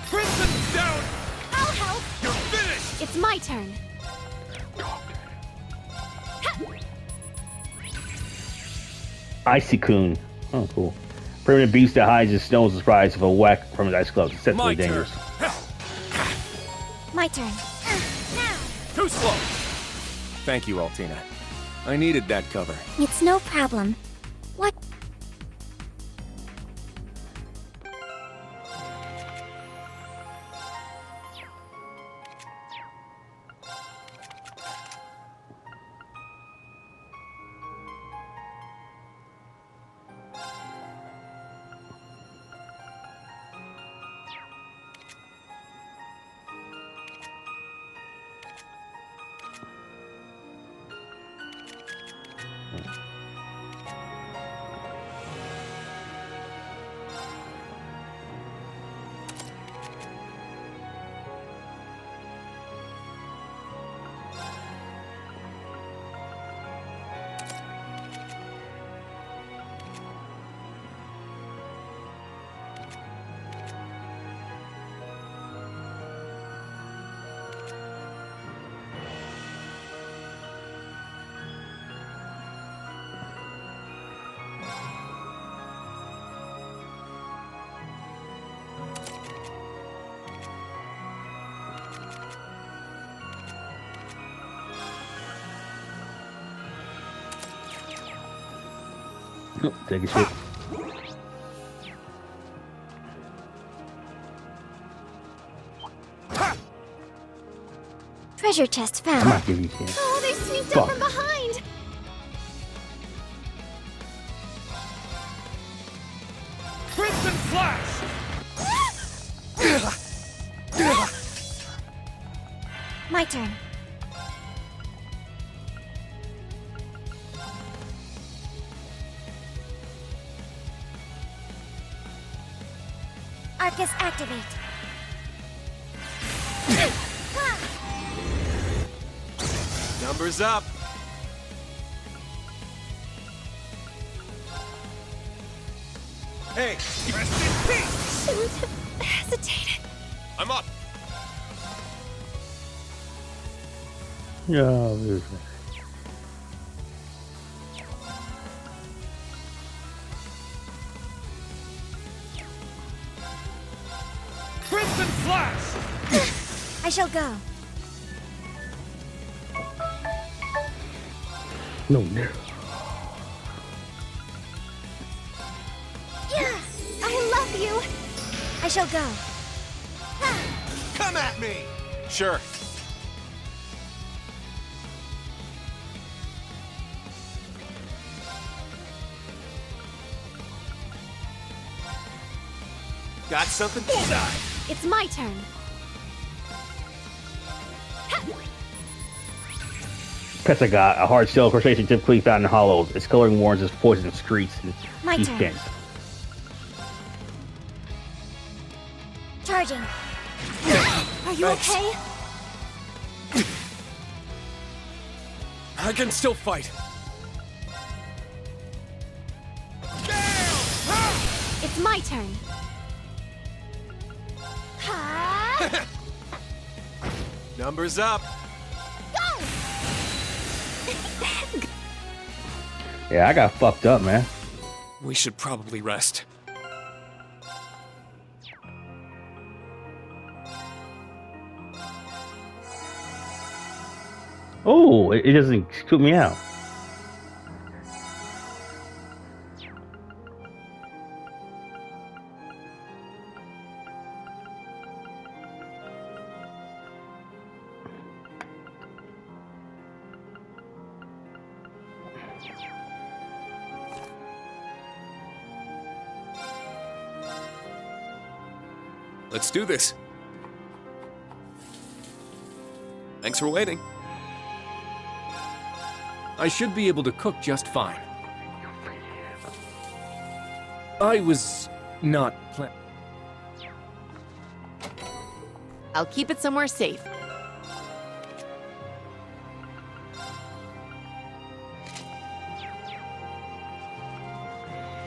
Crimson down! I'll help. You're finished! It's my turn. Icy Coon. Oh, cool. Primitive beast that hides his snows surprise with a whack from his ice gloves. Exceptionally dangerous. My turn. Now. Too slow! Thank you, Altina. I needed that cover. It's no problem. What? Take a shit. Treasure chest I'm found. not giving you a chance. Oh, they sneaked Fuck. up from behind. Crimson Flash! My turn. Arcus activate. Numbers up. Hey, rest in peace! Shouldn't have hesitated. I'm up. Yeah. Crimson Flash! I shall go. No, no. Yeah, I love you. I shall go. Come at me! Sure. Got something? Bullseye! It's my turn. Pesa got a hard shell crustacean typically found in hollows. Its coloring warns as poison excretes and My deep turn. dents. Charging. Are you Thanks. okay? I can still fight. It's my turn. Ha! Numbers up. Go! Yeah, I got fucked up, man. We should probably rest. Oh, it doesn't scoop me out. Let's do this. Thanks for waiting. I should be able to cook just fine. I was not I'll keep it somewhere safe.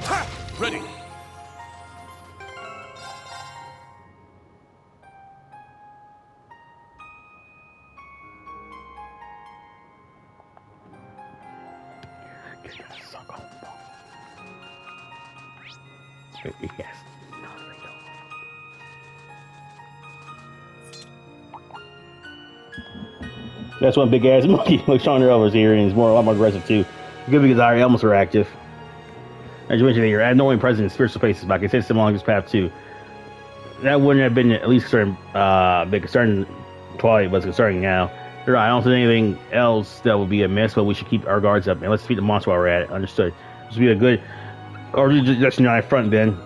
Ha! Ready. Yes. That's one big ass monkey. Look, Sean Elver's here, and he's a lot more aggressive too. Good because our elements are active. As you mentioned, your abnormal presence in spiritual places, but I can say something along this path too. That wouldn't have been at least concerning, been concerning Twilight, but it's concerning now. You're right, I don't see anything else that would be amiss, but we should keep our guards up and let's defeat the monster while we're at it. Understood. This would be a good, or just not front then.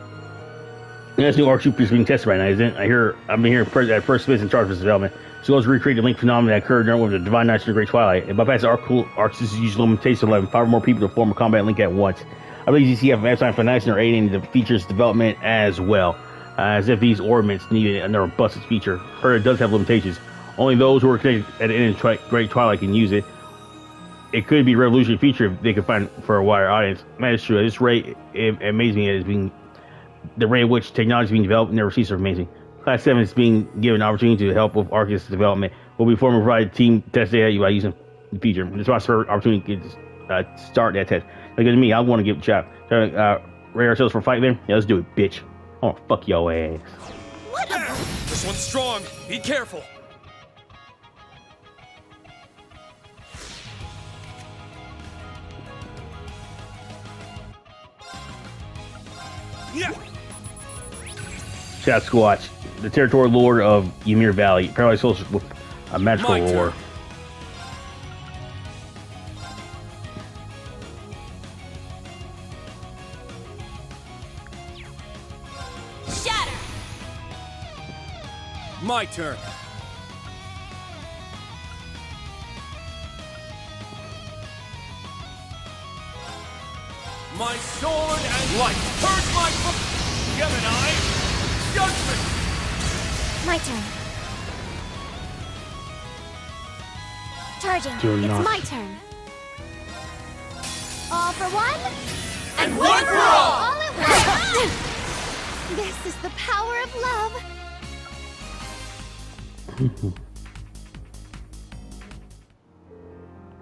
And this new arc trooper is being tested right now, isn't it? I've been here at first space in charge of this development. So let's recreate the link phenomenon that occurred during the Divine Nights of the Great Twilight. And bypass the arcs, this is usually limitation to 11, 5 or more people to form a combat link at once. I believe you have Epsilon for Nights and are aiding the feature's development as well. As if these ornaments needed another busted feature. Heard it does have limitations. Only those who are connected at the end of Great Twilight can use it. It could be a revolutionary feature if they could find it for a wider audience. Man, it's true. At this rate, it amazes me as being the rate at which technology is being developed never ceases amazing. Class 7 is being given an opportunity to help with Arceus development. We'll be forming a provided team test data by using the feature. This wants for opportunity to start that test. Look at me, I want to give it a shot. Ready ourselves for a fight then? Yeah, let's do it, bitch. Oh, fuck your ass. This one's strong. Be careful. Yeah. Shout Squatch, the territorial lord of Ymir Valley, paralyzed souls with a magical My turn. roar. Shatter! My turn. My sword and light. Purge my Gemini. Judgment. My turn. Charging. Do It's not. my turn. All for one? And one for all. All at once! This is the power of love.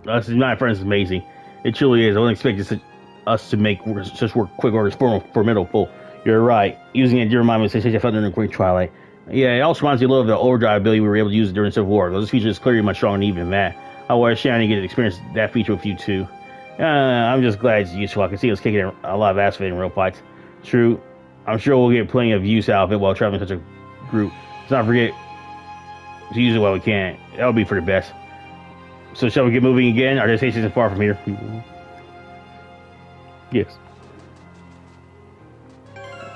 Us, my friends, is amazing. It truly is. I wouldn't expect us to make such quick orders formidable. You're right. Using it to remind me of sensation I felt during the Great Twilight. Yeah, it also reminds me a little of the overdrive ability we were able to use during Civil War. This feature is clearly much stronger than even that. I wish I didn't get to experience that feature with you too. I'm just glad it's useful. I can see us kicking a lot of ass for it in real fights. True. I'm sure we'll get plenty of use out of it while traveling such a group. Let's not forget to use it while we can. That would be for the best. So shall we get moving again? Our destination isn't far from here. Yes.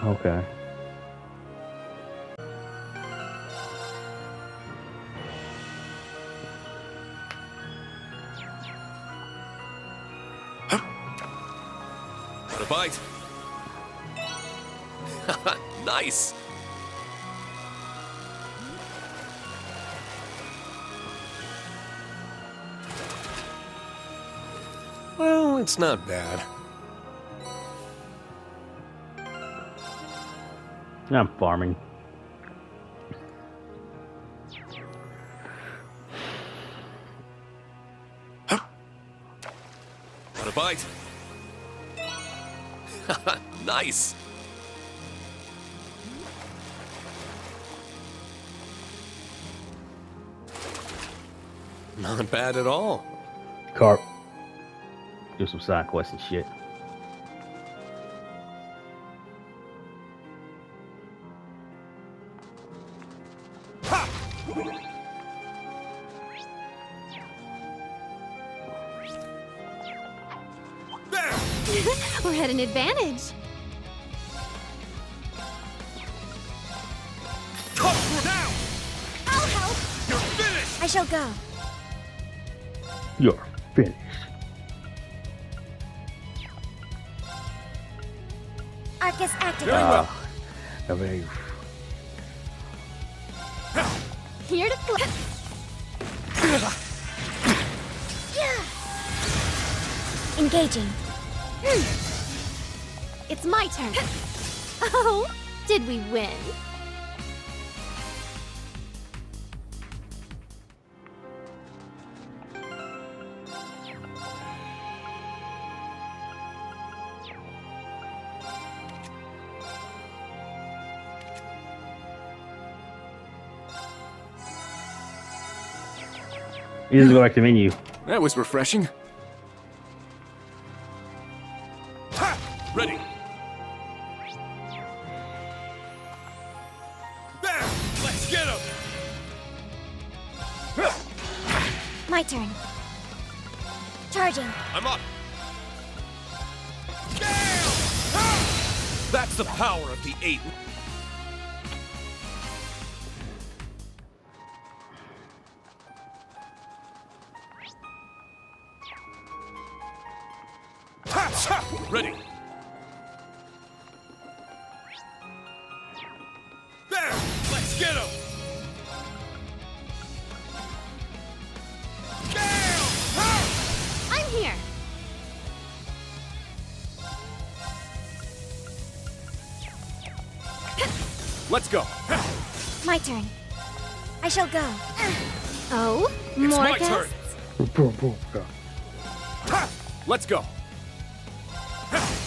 Okay. What a bite. Nice. Well, it's not bad. I'm farming. What a bite. Nice. Not bad at all. Carp. Do some side quests and shit. We're at an advantage. Now! I'll help. You're finished! I shall go. You're finished. Arcus activate. Very Here to play. Engaging. It's my turn. Oh, did we win? You just go back to menu. That was refreshing. Ha! Ready. There! Let's get him! My turn. Charging. I'm up. That's the power of the 8. Ready. There! Let's get him! I'm here. Let's go. My turn. I shall go. Oh, It's more my turn. guests? Ha! Let's go.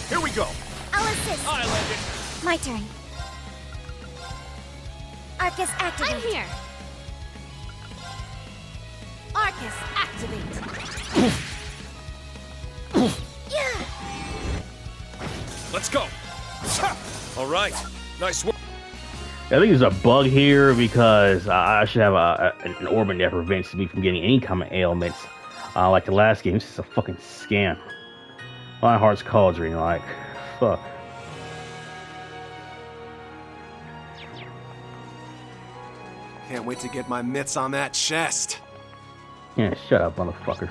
Here we go. I'll assist. I landed. My turn. Arcus activate. I'm here. Arcus activate. Yeah. Let's go. All right. Nice work. I think there's a bug here because I should have an orbit that prevents me from getting any kind of ailments. Like the last game, this is a fucking scam. My heart's cauldron, like, fuck. Can't wait to get my mitts on that chest. Yeah, shut up, motherfucker.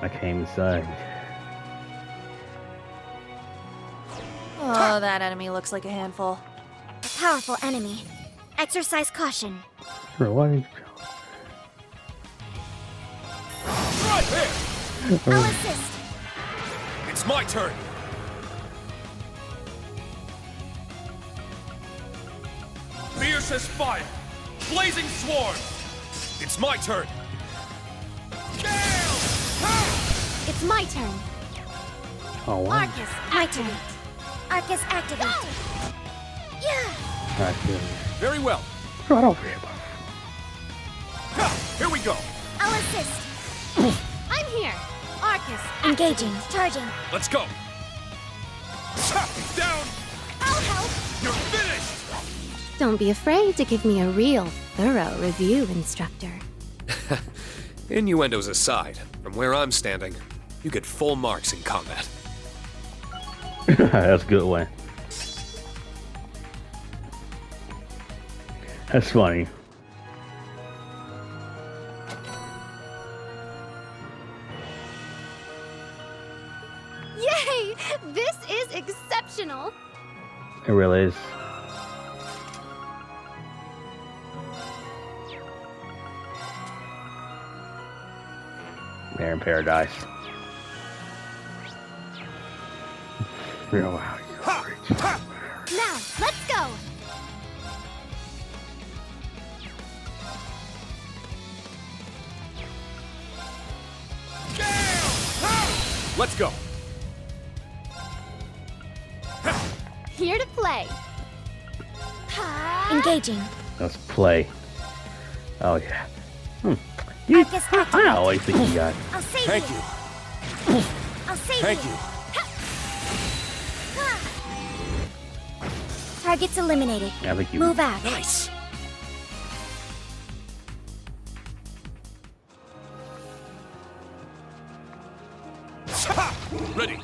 I came inside. Oh, that enemy looks like a handful. A powerful enemy. Exercise caution. Bro, why did Right here! I'll assist. It's my turn. Fierce as fire. Blazing sword. It's my turn. Gale! my turn. Oh, wow. Arcus, My turn. Arcus activate. Yeah. That's good. Very well. Right over here, bud. Here we go. I'll assist. I'm here. Arcus, Engaging. Charging. Let's go. He's down. I'll help. You're finished. don't be afraid to give me a real, thorough review, instructor. Innuendos aside, from where I'm standing, you get full marks in combat. That's a good one. That's funny. Yay! This is exceptional! It really is. They're in paradise. Real wow. Now, let's go! Let's go. Here to play. Engaging. Let's play. Oh yeah. You, Arcus activate. I always think you got. I'll save Thank you. you. I'll save Thank you. you. Targets eliminated. I think you. Move out. Nice. Ready.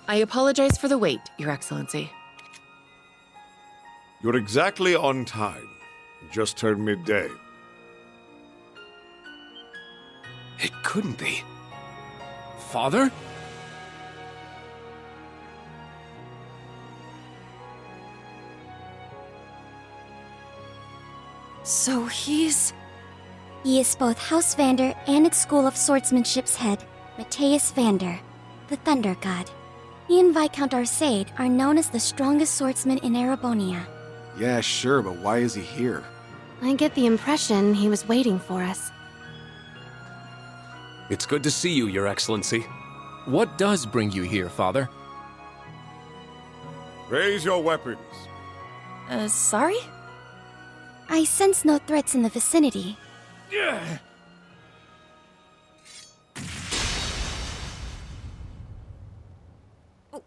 I apologize for the wait, Your Excellency. You're exactly on time. It just turned midday. It couldn't be. Father? So he's... He is both House Vander and its School of Swordsmanship's head, Matthias Vander, the Thunder God. He and Viscount Arcade are known as the strongest swordsmen in Erebonia. Yeah, sure, but why is he here? I get the impression he was waiting for us. It's good to see you, Your Excellency. What does bring you here, Father? Raise your weapons. Sorry? I sense no threats in the vicinity.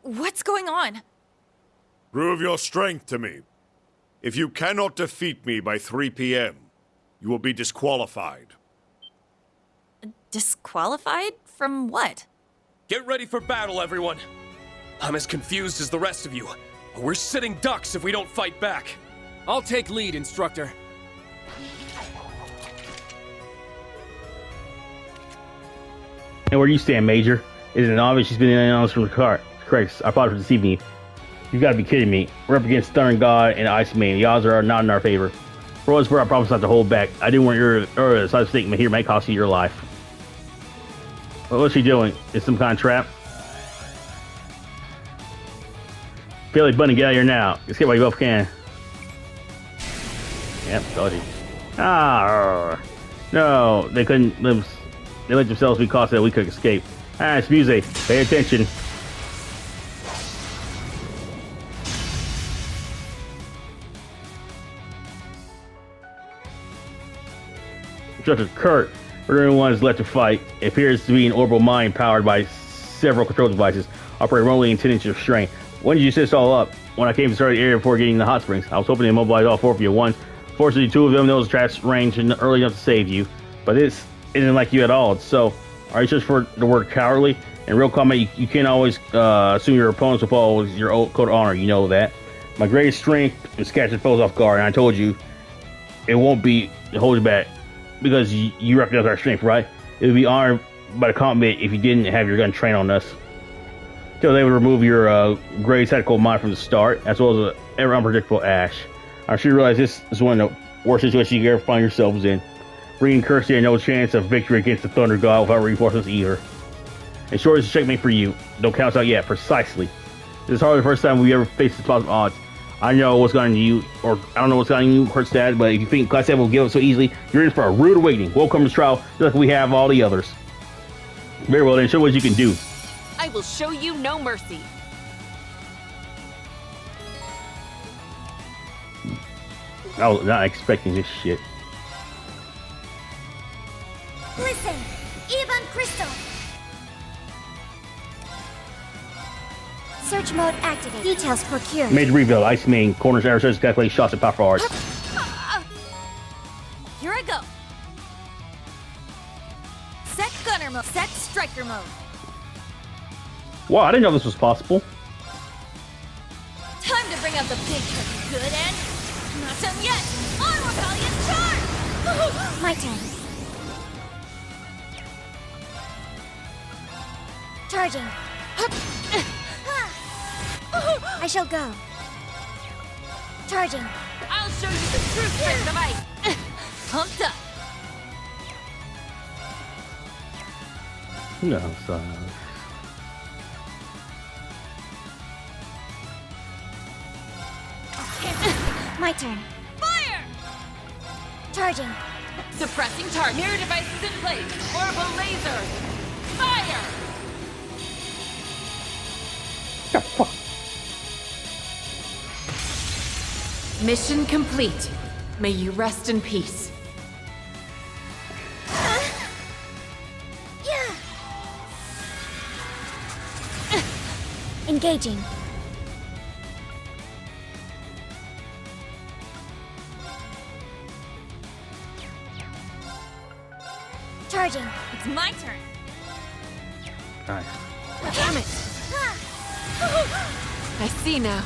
What's going on? Prove your strength to me. If you cannot defeat me by 3 p.m., you will be disqualified. Disqualified? From what? Get ready for battle, everyone. I'm as confused as the rest of you. We're sitting ducks if we don't fight back. I'll take lead, Instructor. And where do you stand, Major? Isn't it obvious she's been announced from the cart? Correct. I apologize for deceiving you. You've got to be kidding me. We're up against Thunder God and Iceman. The odds are not in our favor. For what's worth, I promise not to hold back. I didn't want your side statement here may cost you your life. What's she doing? Is some kind of trap? Billy Bunny, get out of here now. Let's get while you both can. Yep, told you. Ah, no, they couldn't live. They let themselves be caught so that we could escape. Ah, it's music. Pay attention. Instructor Kurt, for everyone is left to fight. It appears to be an orbital mine powered by several control devices, operating remotely in 10 inches of strength. When did you set this all up? When I came to start the area before getting the hot springs, I was hoping to immobilize all 4 of you at once. Fortunately, 2 of them knows the traps range and early enough to save you. But this isn't like you at all. So, are you just for the word cowardly? In real combat, you can't always assume your opponents will follow your old code of honor. You know that. My greatest strength is catching foes off guard, and I told you it won't be hold you back because you recognize our strength, right? It would be honored by the combat if you didn't have your gun trained on us. So they would remove your great tactical mind from the start, as well as an ever unpredictable Ash. I'm sure you realize this is one of the worst situations you could ever find yourselves in. Rean-kurt had no chance of victory against the Thunder God without reinforcements either. And sure, it's a checkmate for you. Don't count us out yet, precisely. This is hardly the first time we ever faced this possible odds. I know what's gotten you, or I don't know what's gotten you, Kurt's dad, but if you think Class 7 will give up so easily, you're in for a rude awakening. Welcome to trial, just like we have all the others. Very well then, show what you can do. I will show you no mercy. I was not expecting this shit. Listen, Ivan Crystal. Search mode activated. Details procured. Major reveal, Ice Main, corners, air calculate shots at powerful arts. Here I go. Set gunner mode. Set striker mode. Wow, I didn't know this was possible. Time to bring out the big trick, good end. Not done yet. Onward, Valiant, charge! My turn. Charging. I shall go. Charging. I'll show you the true strength of ice. Pumped up. No, son. My turn. Fire! Charging. Suppressing target. Mirror devices in place. Orbital laser. Fire! Mission complete. May you rest in peace. Yeah. Engaging. Charging. It's my turn. Nice. Damn it! I see now.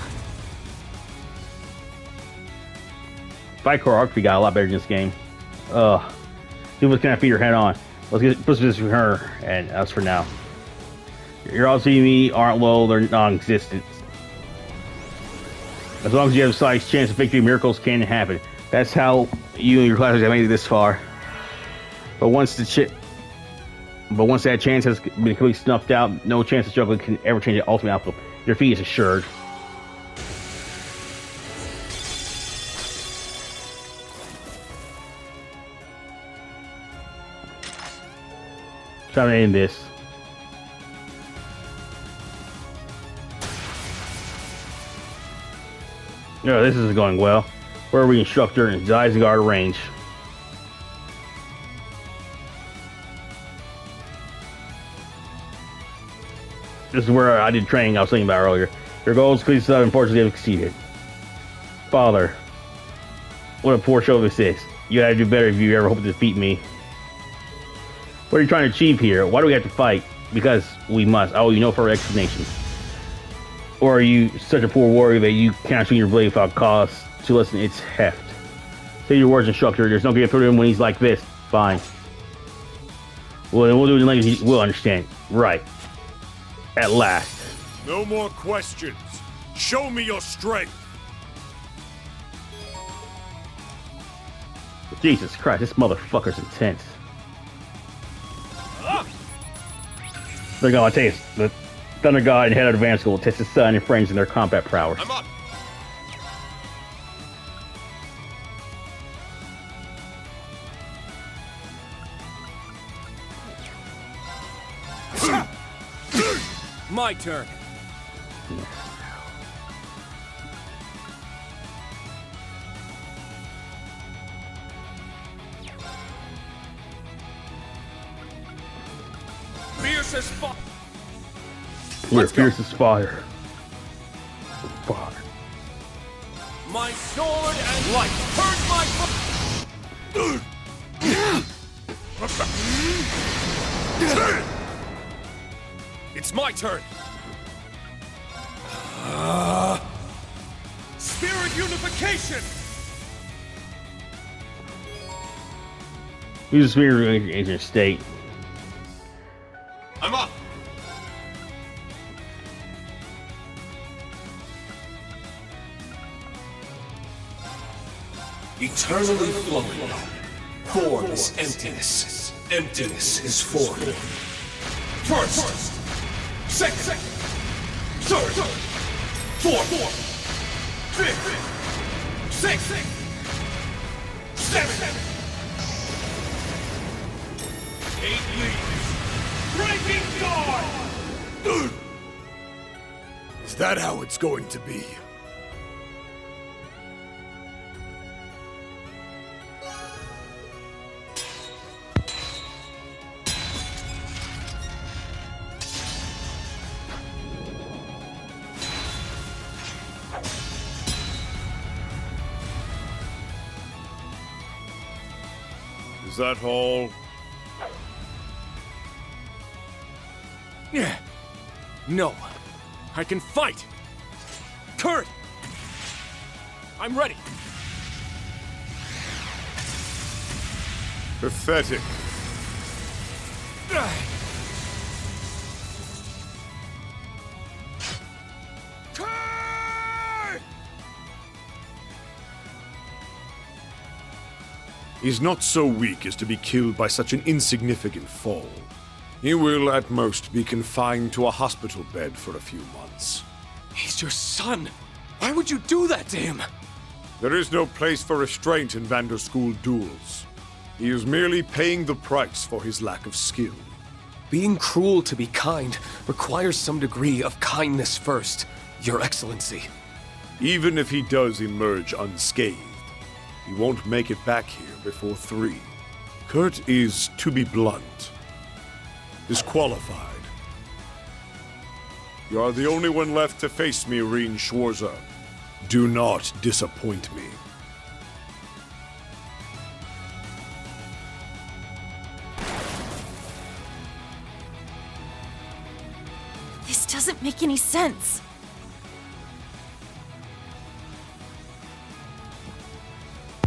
Fight choreography got a lot better in this game. See what's gonna feed her head on. Let's get this for her and us for now. Your odds seeing me aren't low, they're non-existent. As long as you have a slight chance of victory, miracles can happen. That's how you and your classmates have made it this far. But once that chance has been completely snuffed out, no chance of struggle can ever change the ultimate outcome. Your fate is assured. Trying to end this. No, this isn't going well. Where are we, instructor? And Isengard range. This is where I did training I was thinking about earlier. Your goals, please, unfortunately, have exceeded. Father, what a poor show this is. You gotta do better if you ever hope to defeat me. What are you trying to achieve here? Why do we have to fight? Because we must. I owe you no further explanation. Or are you such a poor warrior that you cannot swing your blade without cause to lessen its heft? Say your words, instructor. There's no getting through to him when he's like this. Fine. Well, then we'll do it in language he will understand. Right. At last. No more questions. Show me your strength. Jesus Christ, this motherfucker's intense. They're gonna taste the Thunder God and Head of Advanced School will test his son and friends in their combat prowess. I'm up. My turn. Fierce as fire. We're fierce as fire. Fire. My sword and light. Turn my It's my turn. Spirit unification. Use the spirit in your state. I'm up. Eternally flowing. Form is emptiness. Emptiness is form. First. Second. Third. Fourth. Fifth. Sixth. Seventh. 8 leaves. Breaking dawn. Is that how it's going to be? Is that all? Yeah. No. I can fight. Kurt! I'm ready. Pathetic. Kurt! He's not so weak as to be killed by such an insignificant fall. He will, at most, be confined to a hospital bed for a few months. He's your son. Why would you do that to him? There is no place for restraint in Vanderschool duels. He is merely paying the price for his lack of skill. Being cruel to be kind requires some degree of kindness first, Your Excellency. Even if he does emerge unscathed, he won't make it back here before 3. Kurt is, to be blunt, disqualified. You are the only one left to face me, Rean-Kurt. Do not disappoint me. This doesn't make any sense.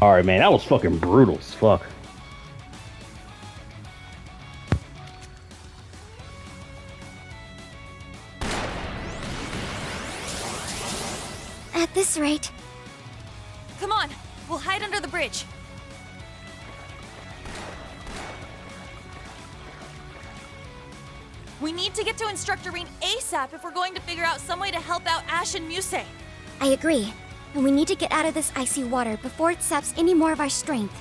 Alright, man, that was fucking brutal as fuck. At this rate... Come on, we'll hide under the bridge. We need to get to Instructor Rean ASAP if we're going to figure out some way to help out Ash and Musse. I agree. And we need to get out of this icy water before it saps any more of our strength.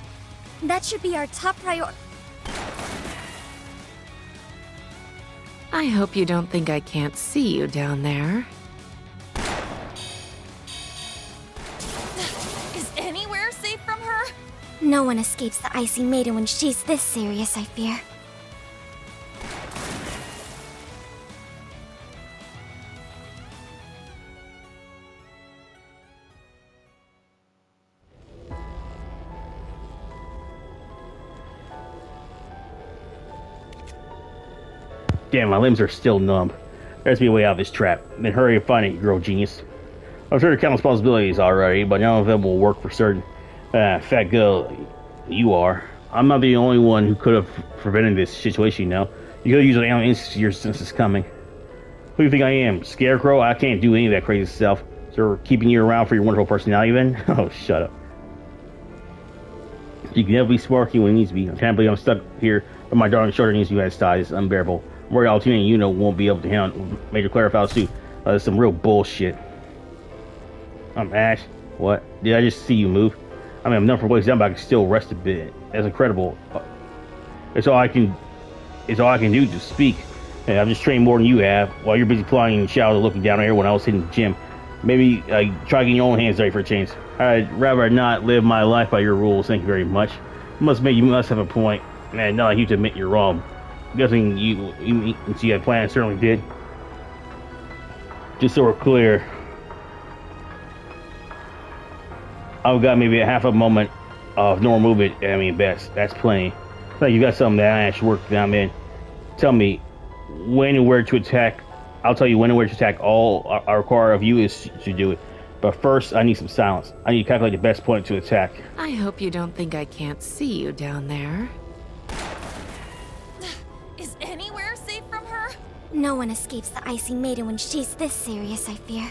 That should be our top priority. I hope you don't think I can't see you down there. Is anywhere safe from her? No one escapes the icy maiden when she's this serious, I fear. Damn, my limbs are still numb. There has to be a way out of this trap. Then hurry and find it, you girl genius. I'm sure to count responsibilities already, but none of them will work for certain. Fat girl, you are. I'm not the only one who could have prevented this situation, you know. You could have used an instinct to your senses coming. Who do you think I am? Scarecrow? I can't do any of that crazy stuff. So we're keeping you around for your wonderful personality then? Oh, shut up. You can never be sparky when it needs to be. I can't believe I'm stuck here, but my darling shoulder needs to be at It's unbearable. I'm worried all team and won't be able to handle Major Claire without suit. That's some real bullshit. I'm Ash. What? Did I just see you move? I mean, I'm done for ways down, but I can still rest a bit. That's incredible. It's all I can do to speak. Hey, I've just trained more than you have. While you're busy plotting in the showers and looking down on everyone else hitting the gym. Maybe try getting your own hands dirty for a change. I'd rather not live my life by your rules. Thank you very much. You must have a point. Man, not like you to admit you're wrong. Guessing you had plans certainly did. Just so we're clear, I've got maybe a half a moment of normal movement. I mean, best. That's plenty. It's like you got something that I actually work down in. Tell me when and where to attack. I'll tell you when and where to attack. All I require of you is to do it. But first, I need some silence. I need to calculate the best point to attack. I hope you don't think I can't see you down there. Is anywhere safe from her? No one escapes the Icy Maiden when she's this serious, I fear.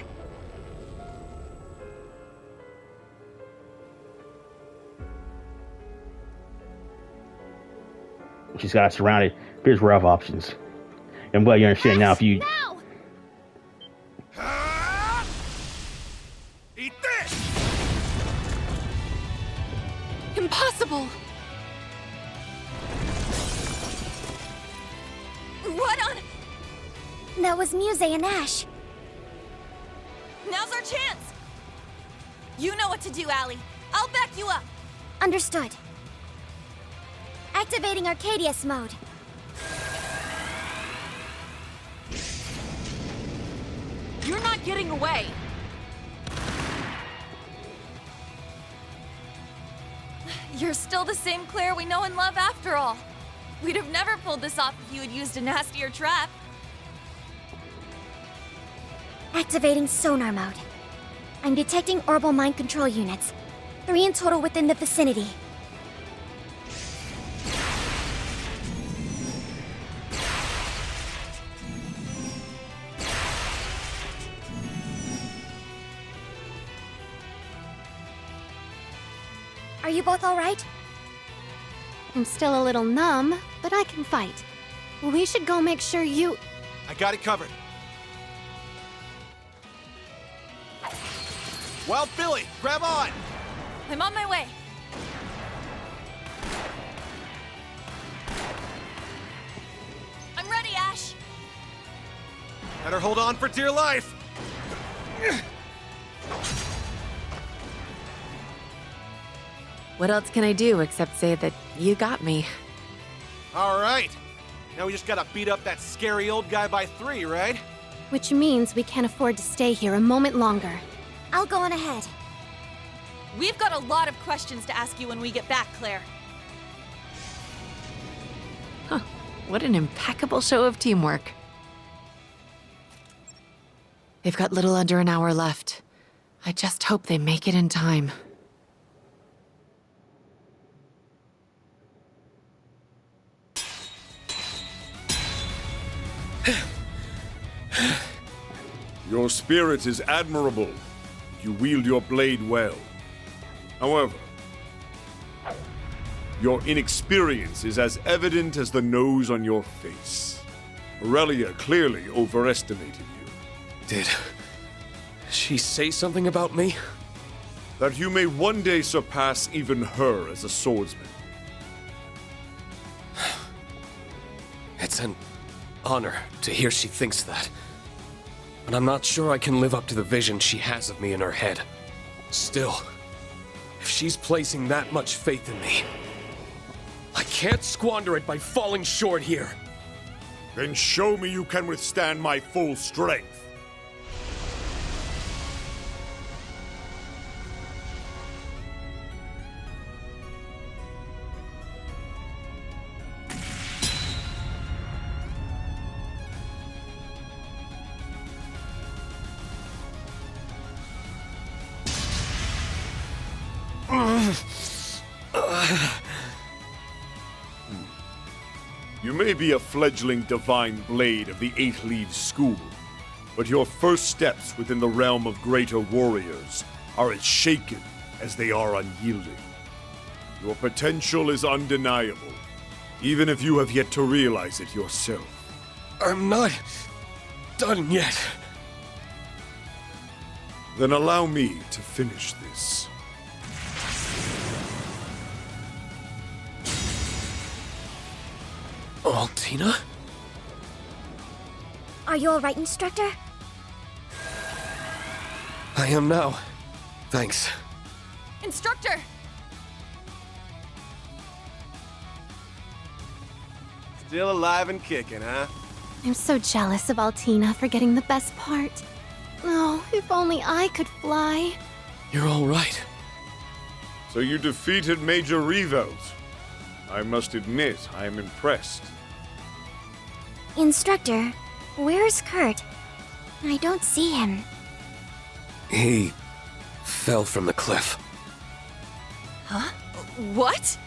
She's got us surrounded. Here's rough options. I'm glad you understand now. If you Now! Eat this! Impossible! What on? That was Muse and Ash. Now's our chance! You know what to do, Allie. I'll back you up. Understood. Activating Arcadius mode. You're not getting away! You're still the same Claire we know and love after all. We'd have never pulled this off if you had used a nastier trap. Activating sonar mode. I'm detecting orbital mind control units. 3 in total within the vicinity. Are you both alright? I'm still a little numb, but I can fight. We should go make sure you... I got it covered. Wild Billy, grab on! I'm on my way. I'm ready, Ash. Better hold on for dear life! What else can I do except say that you got me? Alright. Now we just gotta beat up that scary old guy by 3, right? Which means we can't afford to stay here a moment longer. I'll go on ahead. We've got a lot of questions to ask you when we get back, Claire. Huh. What an impeccable show of teamwork. They've got little under an hour left. I just hope they make it in time. Your spirit is admirable. You wield your blade well. However, your inexperience is as evident as the nose on your face. Aurelia clearly overestimated you. Did she say something about me? That you may one day surpass even her as a swordsman. It's an honor to hear she thinks that. But I'm not sure I can live up to the vision she has of me in her head. Still, if she's placing that much faith in me, I can't squander it by falling short here. Then show me you can withstand my full strength. You may be a fledgling divine blade of the Eight-Leaved School, but your first steps within the realm of greater warriors are as shaken as they are unyielding. Your potential is undeniable, even if you have yet to realize it yourself. I'm not done yet. Then allow me to finish this. Altina? Are you alright, Instructor? I am now. Thanks. Instructor! Still alive and kicking, huh? I'm so jealous of Altina for getting the best part. Oh, if only I could fly. You're all right. So you defeated Major Revels. I must admit, I am impressed. Instructor, where's Kurt? I don't see him. He fell from the cliff. Huh? What?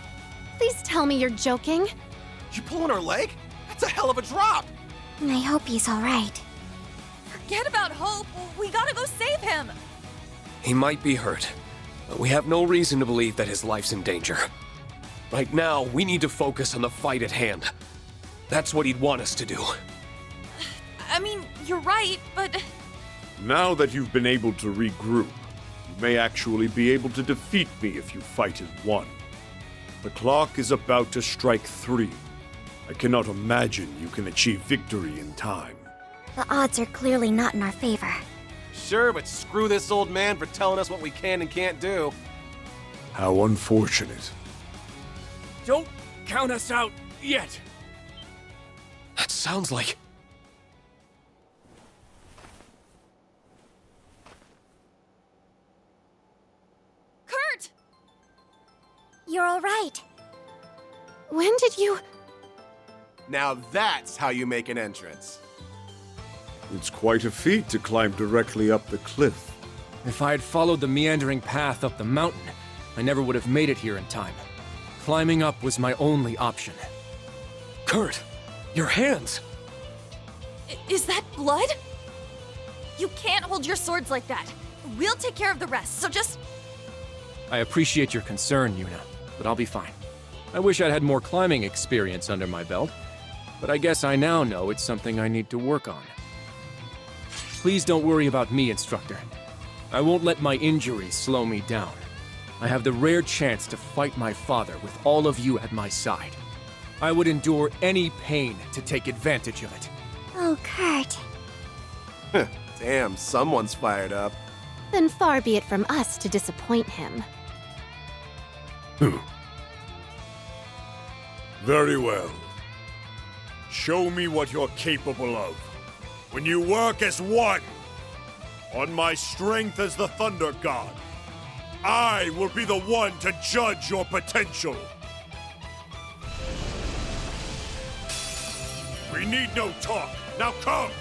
Please tell me you're joking. You pulling her leg? That's a hell of a drop! I hope he's alright. Forget about Hope. We gotta go save him. He might be hurt, but we have no reason to believe that his life's in danger. Right now, we need to focus on the fight at hand. That's what he'd want us to do. I mean, you're right, but... Now that you've been able to regroup, you may actually be able to defeat me if you fight as one. The clock is about to strike 3. I cannot imagine you can achieve victory in time. The odds are clearly not in our favor. Sure, but screw this old man for telling us what we can and can't do. How unfortunate. Don't count us out yet. That sounds like... Kurt! You're alright. When did you... Now that's how you make an entrance. It's quite a feat to climb directly up the cliff. If I had followed the meandering path up the mountain, I never would have made it here in time. Climbing up was my only option. Kurt, your hands! Is that blood? You can't hold your swords like that. We'll take care of the rest, so just... I appreciate your concern, Yuna, but I'll be fine. I wish I'd had more climbing experience under my belt, but I guess I now know it's something I need to work on. Please don't worry about me, Instructor. I won't let my injuries slow me down. I have the rare chance to fight my father with all of you at my side. I would endure any pain to take advantage of it. Oh, Kurt. Damn, someone's fired up. Then far be it from us to disappoint him. Very well. Show me what you're capable of. When you work as one, on my strength as the Thunder God, I will be the one to judge your potential. We need no talk. Now come!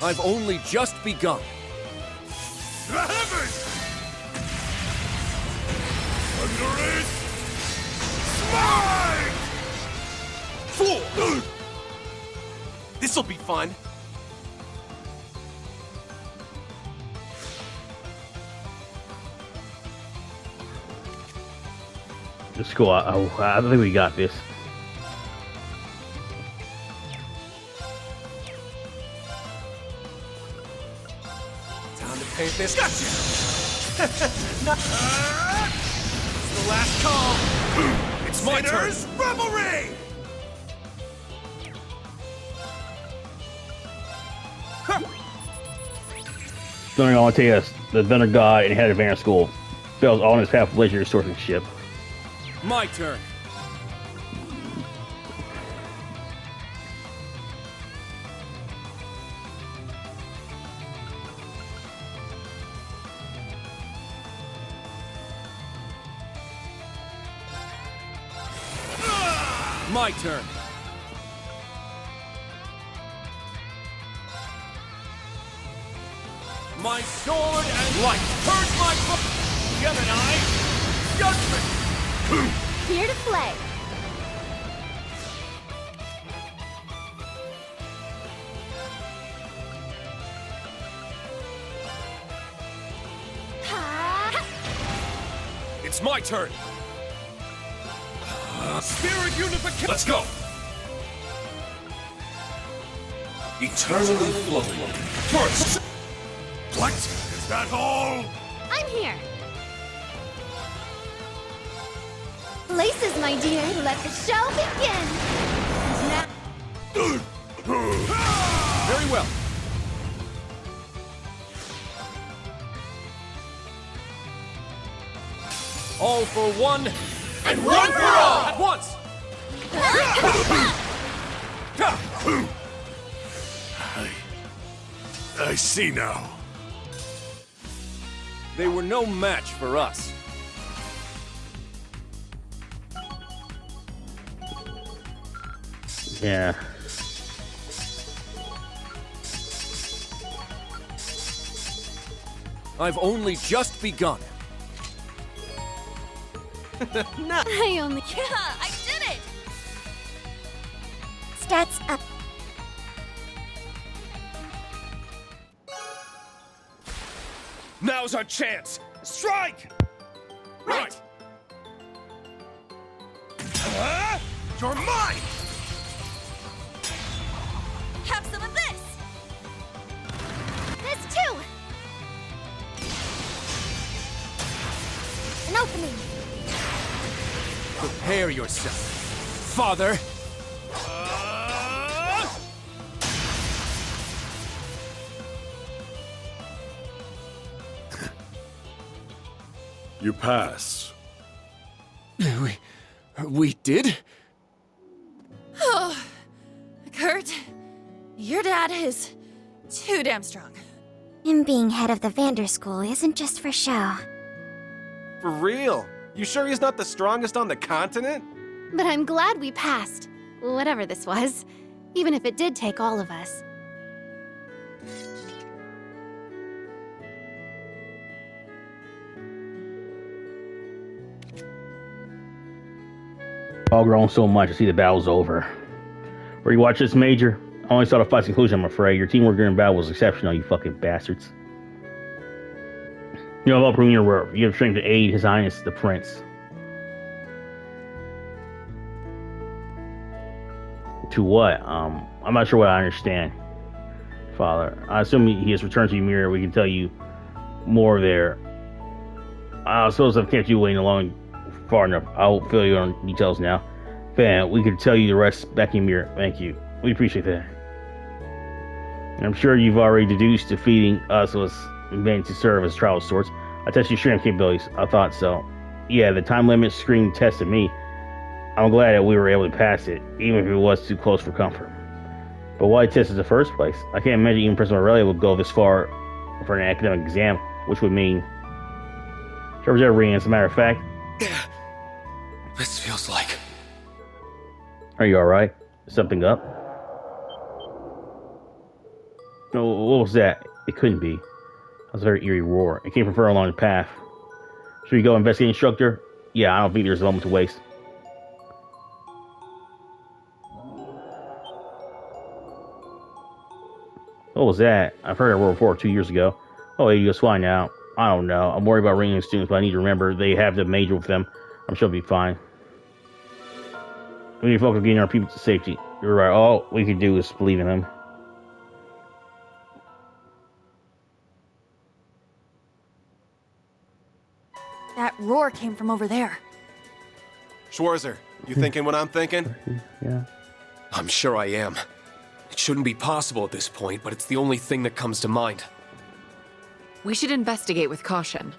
I've only just begun. The heavens! Thunder is mine! Fool! This'll be fun. Let's go. I think we got this. Time to paint this. Gotcha! It's the last call. It's my turn! Reverie! Thunder Alteus, the Thunder God and head of Vanner School, fails all in his path of leisure swordsmanship. My turn. My turn. My sword and light. Purge my Gemini. Judgment. Here to play. It's my turn. Spirit unification. Let's go! Eternally flowing. First! What? Is that all? I'm here. Places, my dear. Let the show begin. And now... Very well. All for one, and one for all! At once! I see now. They were no match for us. Yeah. I've only just begun. I only... Yeah, I did it! Stats up. Now's our chance! Strike! Right! You're mine! Have some of this! This too! An opening! Prepare yourself, father! You pass. We did? Oh, Kurt, your dad is too damn strong. Him being head of the Vander School isn't just for show. For real? You sure he's not the strongest on the continent? But I'm glad we passed. Whatever this was. Even if it did take all of us. All grown so much to see the battle's over. Where you watch this, Major? I only saw the fight's conclusion, I'm afraid. Your teamwork during battle was exceptional, you fucking bastards. You have all proven your worth. You have strength to aid His Highness the Prince. To what? I'm not sure what I understand, Father. I assume he has returned to Ymir. We can tell you more there. I suppose I've kept you waiting along far enough. I'll fill you on details now. Fan, we could tell you the rest back in Ymir. Thank you. We appreciate that. I'm sure you've already deduced defeating us was meant to serve as trial of sorts. I tested your strength capabilities. I thought so. Yeah, the time limit screen tested me. I'm glad that we were able to pass it, even if it was too close for comfort. But why test in the first place? I can't imagine even President Aurelia would go this far for an academic exam, which would mean... Sure, rean, as a matter of fact. This feels like... Are you alright? Something up? No, what was that? It couldn't be. That was a very eerie roar. It came from further along the path. Should we go investigate, instructor? Yeah, I don't think there's a moment to waste. What was that? I've heard a roar before 2 years ago. Oh, he goes fine now. I don't know. I'm worried about rean students, but I need to remember they have the major with them. I'm sure it'll be fine. We need to focus on getting our people to safety. You're right. All we can do is believe in them. That roar came from over there. Schwarzer, you thinking what I'm thinking? Yeah. I'm sure I am. It shouldn't be possible at this point, but it's the only thing that comes to mind. We should investigate with caution.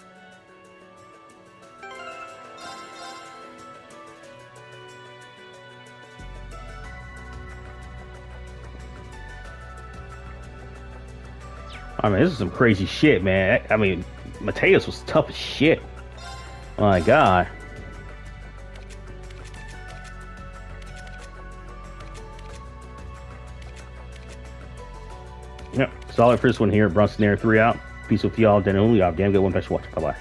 I mean, this is some crazy shit, man. I mean, Mateus was tough as shit. Oh my god. Yep, solid first one here. Bronson Air 3 out. Peace with y'all. Then only out. Damn good one. Thanks for watching. Bye bye.